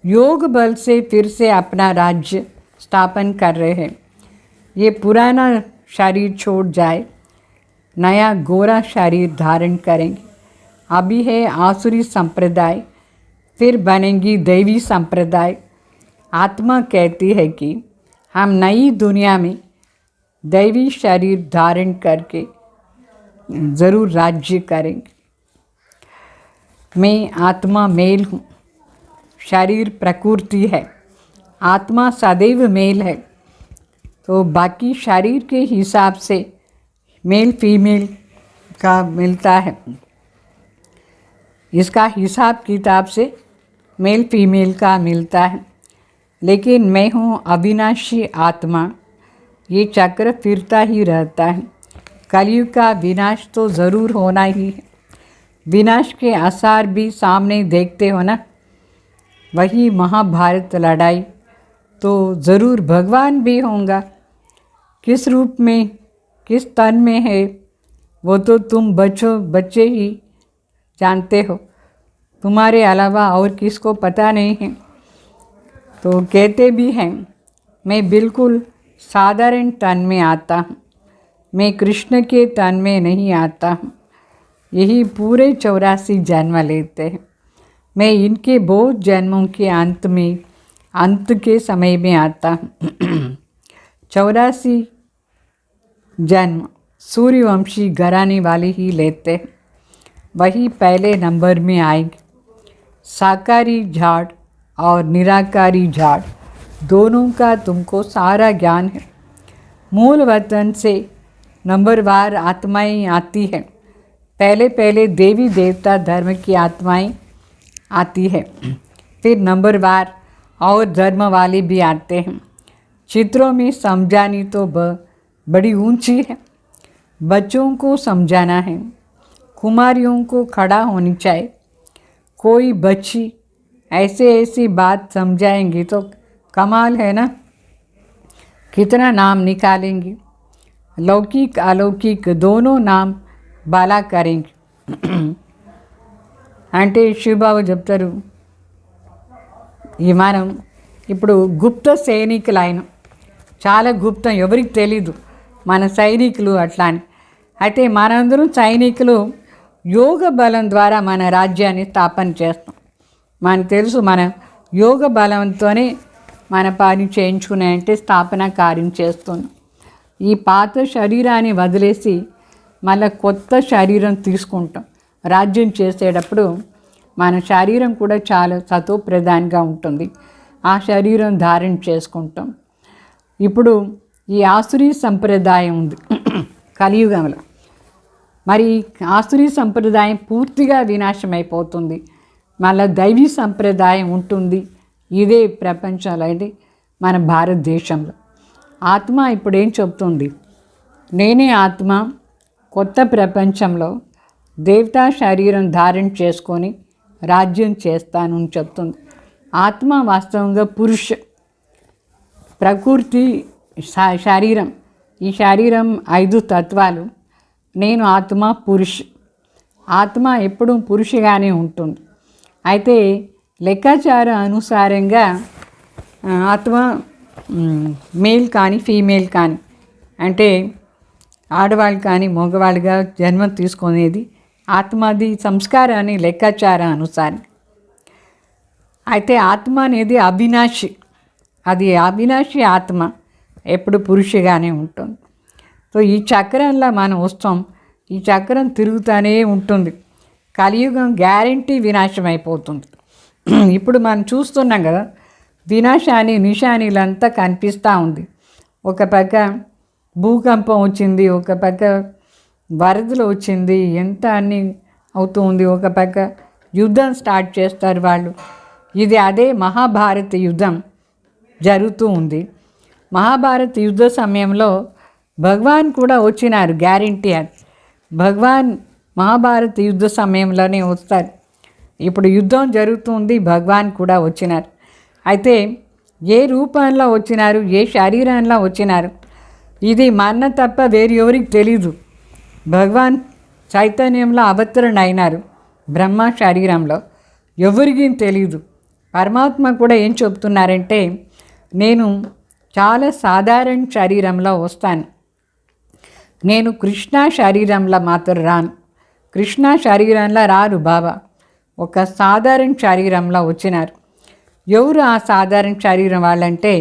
योग बल से फिर से अपना राज्य स्थापन कर रहे हैं. ये पुराना शरीर छोड़ जाए, नया गोरा शरीर धारण करेंगे. अभी है आसुरी संप्रदाय, फिर बनेंगी दैवी संप्रदाय. आत्मा कहती है कि हम नई दुनिया में दैवी शरीर धारण करके ज़रूर राज्य करेंगे. मैं आत्मा मेल हूँ, शरीर प्रकृति है. आत्मा सदैव मेल है, तो बाकी शरीर के हिसाब से मेल फीमेल का मिलता है. इसका हिसाब किताब से मेल फीमेल का मिलता है. लेकिन मैं हूँ अविनाशी आत्मा, ये चक्र फिरता ही रहता है. कलयुग का विनाश तो ज़रूर होना ही है. विनाश के आसार भी सामने देखते हो ना. वही महाभारत लड़ाई तो ज़रूर भगवान भी होगा. किस रूप में, किस तन में है, वो तो तुम बच्चे ही जानते हो. तुम्हारे अलावा और किसको पता नहीं है. तो कहते भी हैं, मैं बिल्कुल साधारण तन में आता हूँ, मैं कृष्ण के तन में नहीं आता हूँ. यही पूरे 84 जन्म लेते हैं. मैं इनके बहुत जन्मों के अंत में अंत के समय में आता हूँ। 84 जन्म सूर्यवंशी घराने वाले ही लेते हैं, वही पहले नंबर में आएंगे। साकारी झाड़ और निराकारी झाड़ दोनों का तुमको सारा ज्ञान है। मूल वतन से नंबरवार आत्माएं आती हैं। पहले पहले देवी देवता धर्म की आत्माएं आती है, फिर नंबरवार और धर्म वाले भी आते हैं। चित्रों में समझानी तो बड़ी ऊंची है। बच्चों को समझाना है, कुमारियों को खड़ा होनी चाहिए। कोई बच्ची ऐसी बात समझाएंगी तो कमाल है ना, कितना नाम निकालेंगी। लौकिक अलौकिक दोनों नाम बाला करेंगे। అంటే శివబాబు చెప్తారు, ఈ మనం ఇప్పుడు గుప్త సైనికులు ఆయన చాలా గుప్తం, ఎవరికి తెలీదు మన సైనికులు అట్లా అని. అయితే మనందరం సైనికులు యోగ బలం ద్వారా మన రాజ్యాన్ని స్థాపన చేస్తాం. మనకు తెలుసు మన యోగ బలంతోనే మన పని చేయించుకునే అంటే స్థాపన కార్యం చేస్తున్నాం. ఈ పాత శరీరాన్ని వదిలేసి మళ్ళీ కొత్త శరీరం తీసుకుంటాం. రాజ్యం చేసేటప్పుడు మన శరీరం కూడా చాలా సతోప్రధానంగా ఉంటుంది. ఆ శరీరం ధారణ చేసుకుంటాం. ఇప్పుడు ఈ ఆసురీ సంప్రదాయం ఉంది కలియుగంలో. మరి ఆసురీ సంప్రదాయం పూర్తిగా వినాశమైపోతుంది, మళ్ళీ దైవీ సంప్రదాయం ఉంటుంది. ఇదే ప్రపంచంలో అంటే మన భారతదేశంలో ఆత్మ ఇప్పుడు ఏం చెప్తుంది, నేనే ఆత్మ కొత్త ప్రపంచంలో దేవతా శరీరం ధారణ చేసుకొని రాజ్యం చేస్తాను అని చెప్తుంది. ఆత్మ వాస్తవంగా పురుష ప్రకృతి శరీరం, ఈ శరీరం 5 తత్వాలు. నేను ఆత్మ పురుష. ఆత్మ ఎప్పుడూ పురుషుగానే ఉంటుంది. అయితే లెక్కాచార అనుసారంగా ఆత్మ మేల్ కానీ ఫీమేల్ కానీ అంటే ఆడవాళ్ళు కానీ మగవాళ్ళుగా జన్మ తీసుకునేది ఆత్మది సంస్కారాన్ని లెక్కాచార అనుసారం. అయితే ఆత్మ అనేది అవినాశి, అది అవినాశి ఆత్మ ఎప్పుడు పురుషుగానే ఉంటుంది. సో ఈ చక్రంలో మనం వస్తాం, ఈ చక్రం తిరుగుతూనే ఉంటుంది. కలియుగం గ్యారంటీ వినాశం అయిపోతుంది. ఇప్పుడు మనం చూస్తున్నాం కదా, వినాశాన్ని నిశానిలంతా కనిపిస్తూ ఉంది. ఒక పక్క భూకంపం వచ్చింది, ఒక పక్క వరదలు వచ్చింది, ఎంత అన్నీ అవుతుంది. ఒక పక్క యుద్ధం స్టార్ట్ చేస్తారు వాళ్ళు. ఇది అదే మహాభారత యుద్ధం జరుగుతూ ఉంది. మహాభారత యుద్ధ సమయంలో భగవాన్ కూడా వచ్చినారు, గ్యారంటీ అది. భగవాన్ మహాభారత యుద్ధ సమయంలోనే వస్తారు. ఇప్పుడు యుద్ధం జరుగుతుంది, భగవాన్ కూడా వచ్చినారు. అయితే ఏ రూపంలో వచ్చినారు, ఏ శరీరంలో వచ్చినారు, ఇది మన తప్ప వేరు ఎవరికి తెలీదు. భగవాన్ చైతన్యంలో అవతరణ అయినారు బ్రహ్మ శరీరంలో, ఎవరికి తెలీదు. పరమాత్మ కూడా ఏం చెప్తున్నారంటే, నేను చాలా సాధారణ శరీరంలో వస్తాను, నేను కృష్ణ శరీరంలో మాత్రం రాను. కృష్ణ శరీరంలో రారు బాబా, ఒక సాధారణ శరీరంలో వచ్చినారు. ఎవరు ఆ సాధారణ శరీరం వాళ్ళంటే,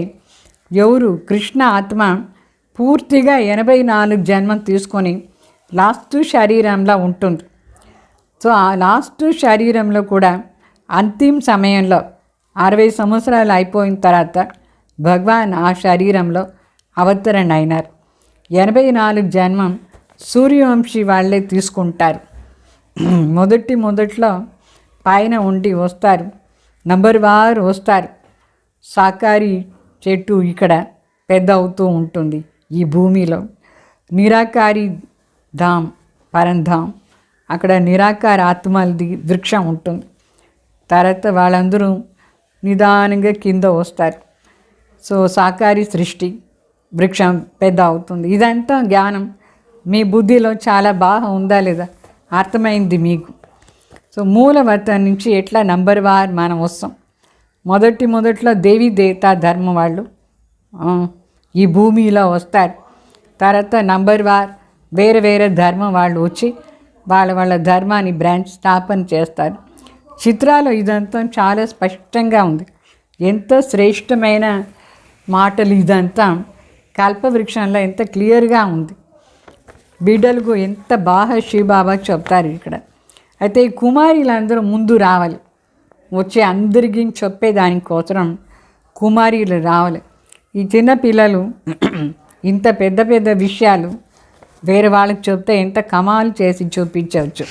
ఎవరు కృష్ణ ఆత్మ పూర్తిగా 84 జన్మం తీసుకొని లాస్ట్ శరీరంలో ఉంటుంది. సో ఆ లాస్ట్ శరీరంలో కూడా అంతిమ సమయంలో 60 సంవత్సరాలు అయిపోయిన తర్వాత భగవాన్ ఆ శరీరంలో అవతరణ అయినారు. 84 జన్మం సూర్యవంశీ వాళ్ళే తీసుకుంటారు. మొదట్లో పైన ఉండి వస్తారు, నంబర్ వారు వస్తారు. సాకారి చెట్టు ఇక్కడ పెద్ద అవుతూ ఉంటుంది ఈ భూమిలో. నిరాకారి ధామ్, పరంధామ్, అక్కడ నిరాకార ఆత్మలది వృక్షం ఉంటుంది. తర్వాత వాళ్ళందరూ నిదానంగా కింద వస్తారు. సో సాకారి సృష్టి వృక్షం పెద్ద అవుతుంది. ఇదంతా జ్ఞానం మీ బుద్ధిలో చాలా బాగా ఉందా లేదా, అర్థమైంది మీకు. సో మూలవతం నుంచి ఎట్లా నంబర్ వార్ మనం వస్తాం. మొదట్లో దేవీ దేవతా ధర్మం వాళ్ళు ఈ భూమిలో వస్తారు. తర్వాత నంబర్ వార్ వేరే వేరే ధర్మం వాళ్ళు వచ్చి వాళ్ళ ధర్మాన్ని బ్రాంచ్ స్థాపన చేస్తారు. చిత్రాలు ఇదంతా చాలా స్పష్టంగా ఉంది. ఎంత శ్రేష్టమైన మాటలు ఇదంతా కల్పవృక్షంలో ఎంత క్లియర్గా ఉంది. బిడ్డలకు ఎంత బాగా శివబాబా చెప్తారు ఇక్కడ. అయితే ఈ కుమారులందరూ ముందు రావాలి, వచ్చి అందరికీ చెప్పేదానికోసం కుమారీలు రావాలి. ఈ చిన్నపిల్లలు ఇంత పెద్ద పెద్ద విషయాలు వేరే వాళ్ళకి చెప్తే ఎంత కమాలు చేసి చూపించవచ్చు,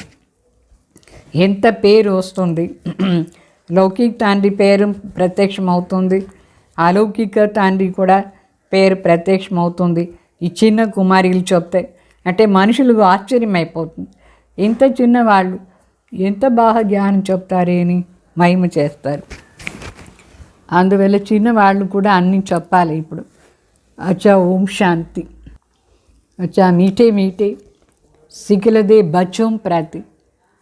ఎంత పేరు వస్తుంది. లౌకిక తండ్రి పేరు ప్రత్యక్షమవుతుంది, అలౌకిక తండ్రి కూడా పేరు ప్రత్యక్షమవుతుంది ఈ చిన్న కుమారీలు చెప్తే. అంటే మనుషులకు ఆశ్చర్యం అయిపోతుంది, ఇంత చిన్నవాళ్ళు ఎంత బాగా జ్ఞానం చెప్తారని మహిమ చేస్తారు. అందువల్ల చిన్నవాళ్ళు కూడా అన్నీ చెప్పాలి. ఇప్పుడు అచ్చా ఓం శాంతి. अच्छा मीठे मीठे सिखलदे बच्चों प्रति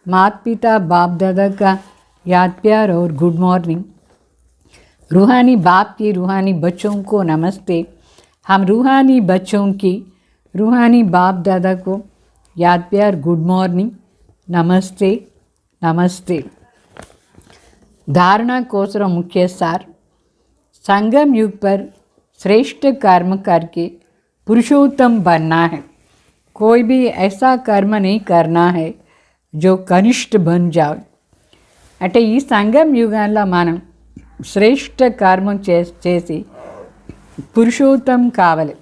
माता पिता बाप दादा का याद प्यार और गुड मॉर्निंग. रूहानी बाप की रूहानी बच्चों को नमस्ते. हम रूहानी बच्चों की रूहानी बाप दादा को याद प्यार गुड मॉर्निंग, नमस्ते नमस्ते. धारणा कोसर मुख्य सार. संगम युग पर श्रेष्ठ कर्म करके पुरुषोत्तम बनना है. कोई भी ऐसा कर्म नहीं करना है जो कनिष्ठ बन जाए. అంటే ఈ సంగం యుగంలో మనం శ్రేష్ఠ కర్మం చేసి పురుషోత్తం కావాలి.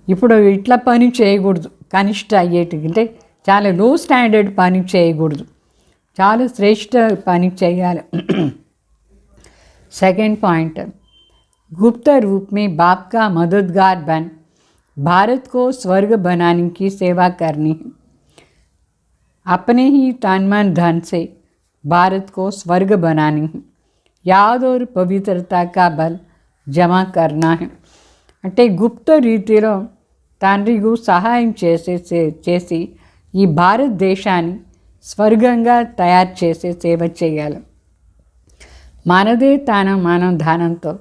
ఇప్పుడు ఇట్లా పని చేయకూడదు, కనిష్ట అయ్యేటి అంటే చాలా లో స్టాండర్డ్ పని చేయకూడదు, చాలా శ్రేష్ఠ పని చేయాలి. सेकंड पॉइंट, गुप्त रूप में बाप का मददगार बन भारत को स्वर्ग बनाने की सेवा करनी है. अपने ही तन मन धन से भारत को स्वर्ग बनानी है. याद और पवित्रता का बल जमा करना है. అంటే గుప్త రీతిలో తండ్రికి సహాయం చేసి ఈ భారతదేశాన్ని స్వర్గంగా తయారు చేసే సేవ చేయాలి. మనదే మనం ధనంతో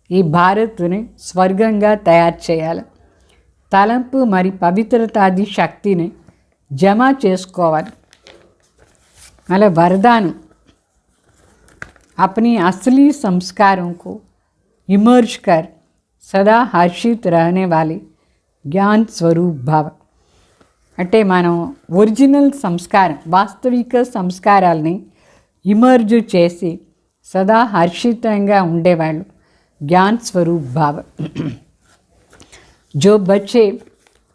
ఈ భారత్ని స్వర్గంగా తయారు చేయాలి. తలంపు మరి పవిత్రతాది శక్తిని జమ చేసుకోవాలి. మళ్ళీ वरदान, अपनी असली संस्कारों को इमर्ज कर सदा हर्षित रहने वाले ज्ञान स्वरूप भाव. అంటే మనం ఒరిజినల్ సంస్కారం, వాస్తవిక సంస్కారాలని ఇమర్జ్ చేసి సదా హర్షితంగా ఉండేవాళ్ళు ज्ञान स्वरूप भाव. जो बच्चे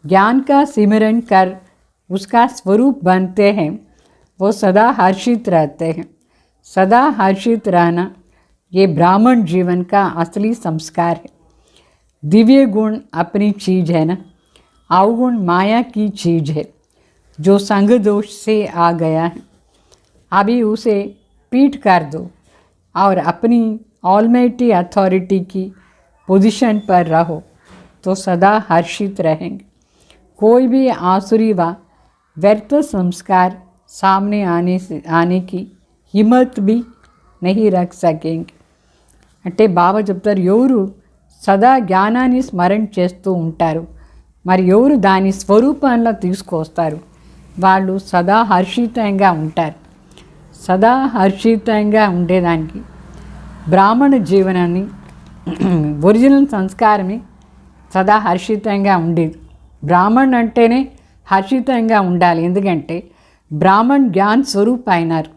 ज्ञान का सिमरन कर उसका स्वरूप बनते हैं वो सदा हर्षित रहते हैं. सदा हर्षित रहना ये ब्राह्मण जीवन का असली संस्कार है. दिव्य गुण अपनी चीज़ है ना, अवगुण माया की चीज़ है जो संग दोष से आ गया है. अभी उसे पीट कर दो और अपनी ऑलमाइटी अथॉरिटी की पोजीशन पर रहो तो सदा हर्षित रहेंगे. कोई भी आसुरी व व्यर्थ संस्कार सामने आने की हिम्मत भी नहीं रख सकेंगे. అంటే బాబా చెప్తారు, ఎవరు సదా జ్ఞానాన్ని స్మరణ చేస్తూ ఉంటారు, మరి ఎవరు దాని స్వరూపంలో తీసుకొస్తారు, వాళ్ళు సదా హర్షితంగా ఉంటారు. సదా హర్షితంగా ఉండేదానికి బ్రాహ్మణ జీవనాన్ని ఒరిజినల్ సంస్కారమే సదా హర్షితంగా ఉండేది. బ్రాహ్మణ్ అంటేనే హర్షితంగా ఉండాలి, ఎందుకంటే బ్రాహ్మణ్ జ్ఞాన్ స్వరూప్ అయినారు.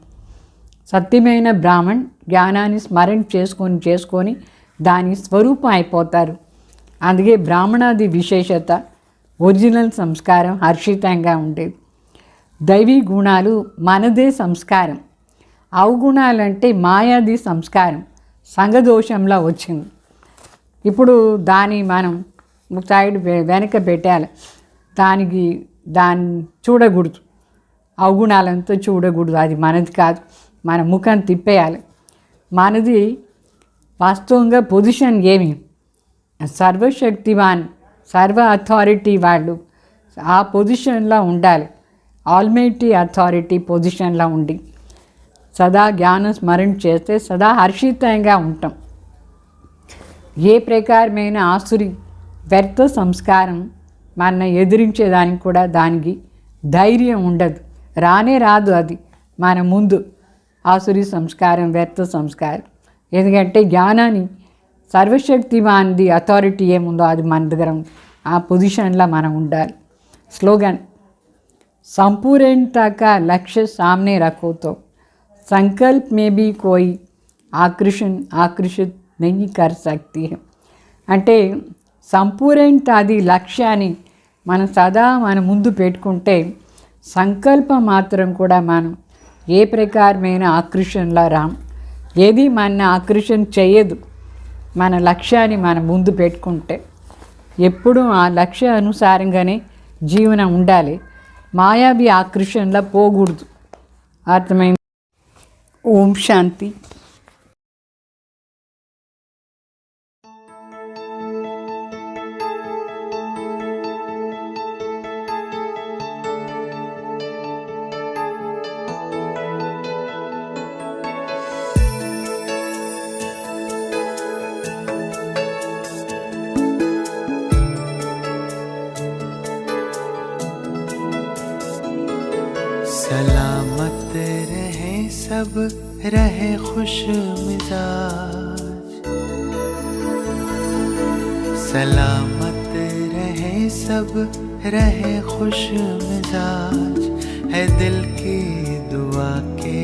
సత్యమైన బ్రాహ్మణ్ జ్ఞానాన్ని స్మరణ చేసుకొని దాని స్వరూపం అయిపోతారు. అందుకే బ్రాహ్మణాది విశేషత ఒరిజినల్ సంస్కారం హర్షితంగా ఉండేది. దైవీ గుణాలు మనదే సంస్కారం, అవగుణాలంటే మాయాది సంస్కారం సంఘదోషంలో వచ్చింది. ఇప్పుడు దాన్ని మనం సైడ్ వెనక పెట్టాలి, దాన్ని చూడకూడదు, అవగుణాలంతా చూడకూడదు, అది మనది కాదు, మన ముఖం తిప్పేయాలి. మనది వాస్తవంగా పొజిషన్ ఏమి, సర్వశక్తివాన్ సర్వ అథారిటీ వాళ్ళు ఆ పొజిషన్లో ఉండాలి. ఆల్మైటీ అథారిటీ పొజిషన్లో ఉండి సదా జ్ఞానం స్మరణ చేస్తే సదా హర్షితంగా ఉంటాం. ఏ ప్రకారమైన ఆసురి వ్యర్థ సంస్కారం మన ఎదిరించేదానికి కూడా దానికి ధైర్యం ఉండదు, రానే రాదు. అది మన ముందు ఆసురి సంస్కారం, వ్యర్థ సంస్కారం ఎందుకంటే జ్ఞానాన్ని సర్వశక్తివాన్ది అథారిటీ ఏముందో అది మన దగ్గర ఉంది. ఆ పొజిషన్లో మనం ఉండాలి. स्लोगन संपूर्णता का लक्ष्य सामने रखो तो संकल्प में भी कोई आकर्षित नहीं कर सकती है. అంటే సంపూర్ణత అది లక్ష్యాన్ని మనం సదా మన ముందు పెట్టుకుంటే సంకల్పం మాత్రం కూడా మనం ఏ ప్రకారమైన ఆకర్షణలో రాం. ఏది మన ఆకర్షణ చేయదు. మన లక్ష్యాన్ని మన ముందు పెట్టుకుంటే ఎప్పుడూ ఆ లక్ష్య అనుసారంగానే జీవనం ఉండాలి. మాయావి ఆకర్షణలో పోకూడదు. అర్థమైంది? ఓం శాంతి. सलामत रहे सब, रहे खुश मिजाज. सलामत रहे सब, रहे खुश मिजाज. है दिल की दुआ के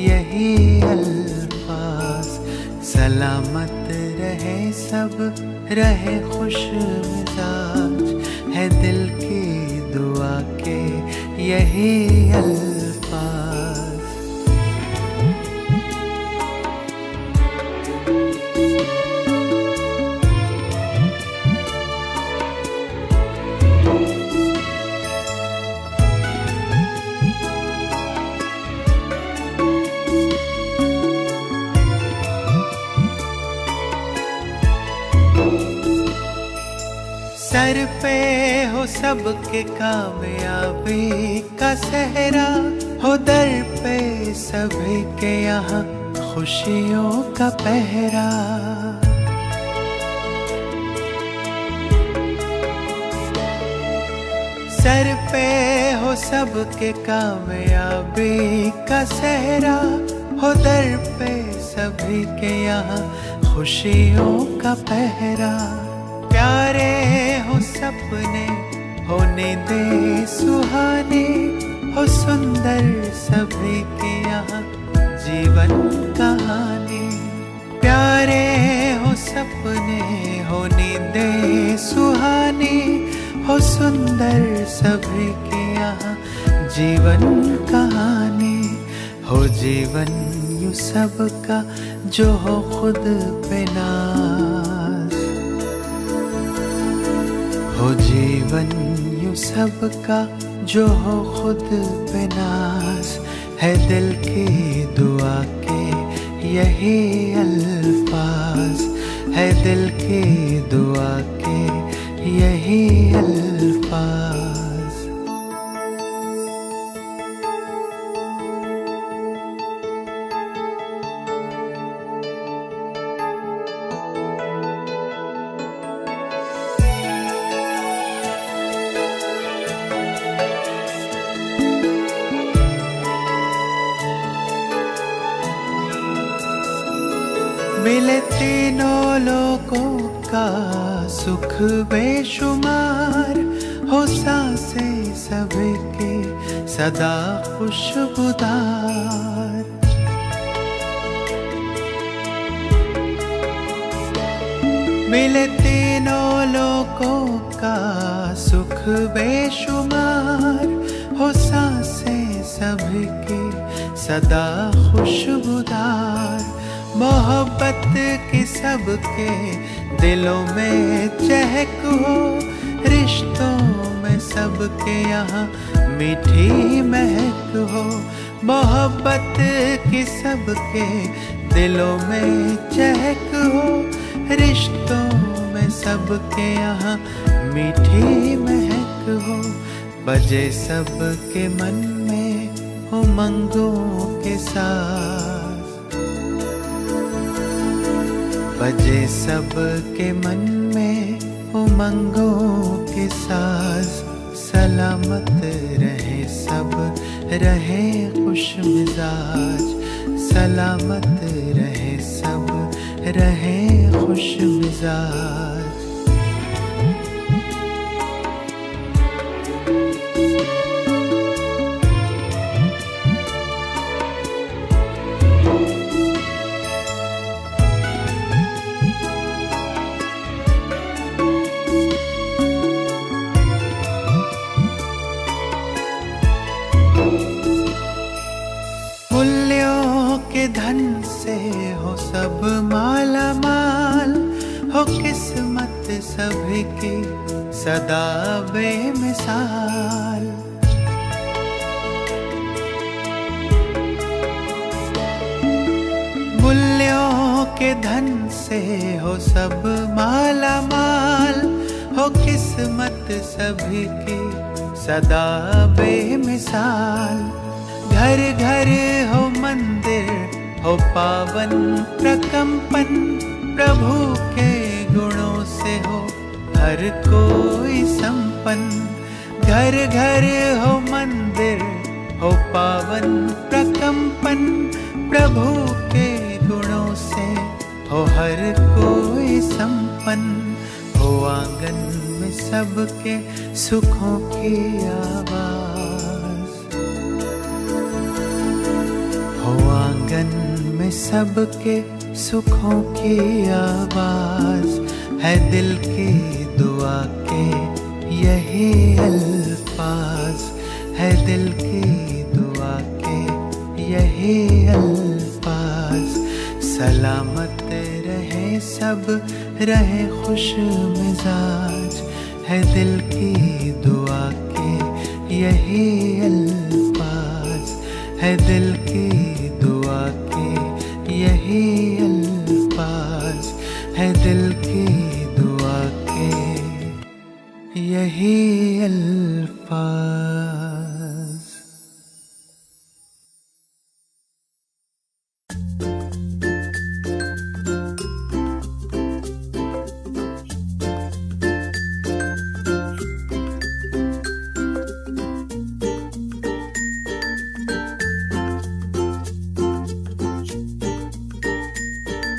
यही अल्फाज. सलामत रहे सब, रहे खुश मिजाज. है दिल की दुआ के यही अल्फाज. सर पे हो सबके कामयाबी का सहरा, हो दर पे सभी के यहाँ खुशियों का पहरा. सर पे हो सबके कामयाबी का सहरा, हो दर पे सभी के यहाँ खुशियों का पहरा. प्यारे हो सपने, होने दे सुहाने, हो सुंदर सभी के यहाँ जीवन कहानी. प्यारे हो सपने, होने दे सुहाने, हो सुंदर सभी के यहाँ जीवन कहानी. हो जीवन यूं सबका जो हो खुद पे नाज. हो जीवन यूं सबका जो हो खुद पे नाज. है दिल की दुआ के यही अल्फाज. है दिल की दुआ के यही अल्फाज. मिले तीनों लोगों का सुख बेशुमार. हो सांसें सभी के सदा खुशबूदार. मिले तीनों लोगों का सुख बेशुमार. हो सांसें सभी के सदा खुशबूदार. मोहब्बत की सबके दिलों में चहक हो. रिश्तों में सबके यहाँ मीठी महक हो. मोहब्बत की सबके दिलों में चहक हो. रिश्तों में सबके यहाँ मीठी महक हो. बजे सबके मन में उमंगों के साथ. बजे सबके मन में उमंगों के साज. सलामत रहे सब, रहे खुश मिजाज. सलामत रहे सब, रहे खुश मिजाज। मूल्यों के धन से हो सब माला माल, हो किस्मत सभी की सदा बेमिसाल। मूल्यों के धन से हो सब माला माल, हो किस्मत सभी की सदा बेमिसाल। घर घर हो मंदिर, हो पावन प्रकंपन, प्रभु के गुणों से हो हर कोई संपन्न। घर घर हो मंदिर, हो पावन प्रकंपन, प्रभु के गुणों से हो हर कोई संपन्न। हो आंगन में सबके सुखों की आवाज, हो आंगन में सबके सुखों की आवाज। है दिल की दुआ के यही अल्फाज, है दिल की दुआ के यही अल्फाज। सलामत रहे सब, रहे खुश मिजाज, है दिल की दुआ के यही अल्फाज, है दिल की दुआ के यही अल्फाज, है दिल की दुआ के यही अल्फाज।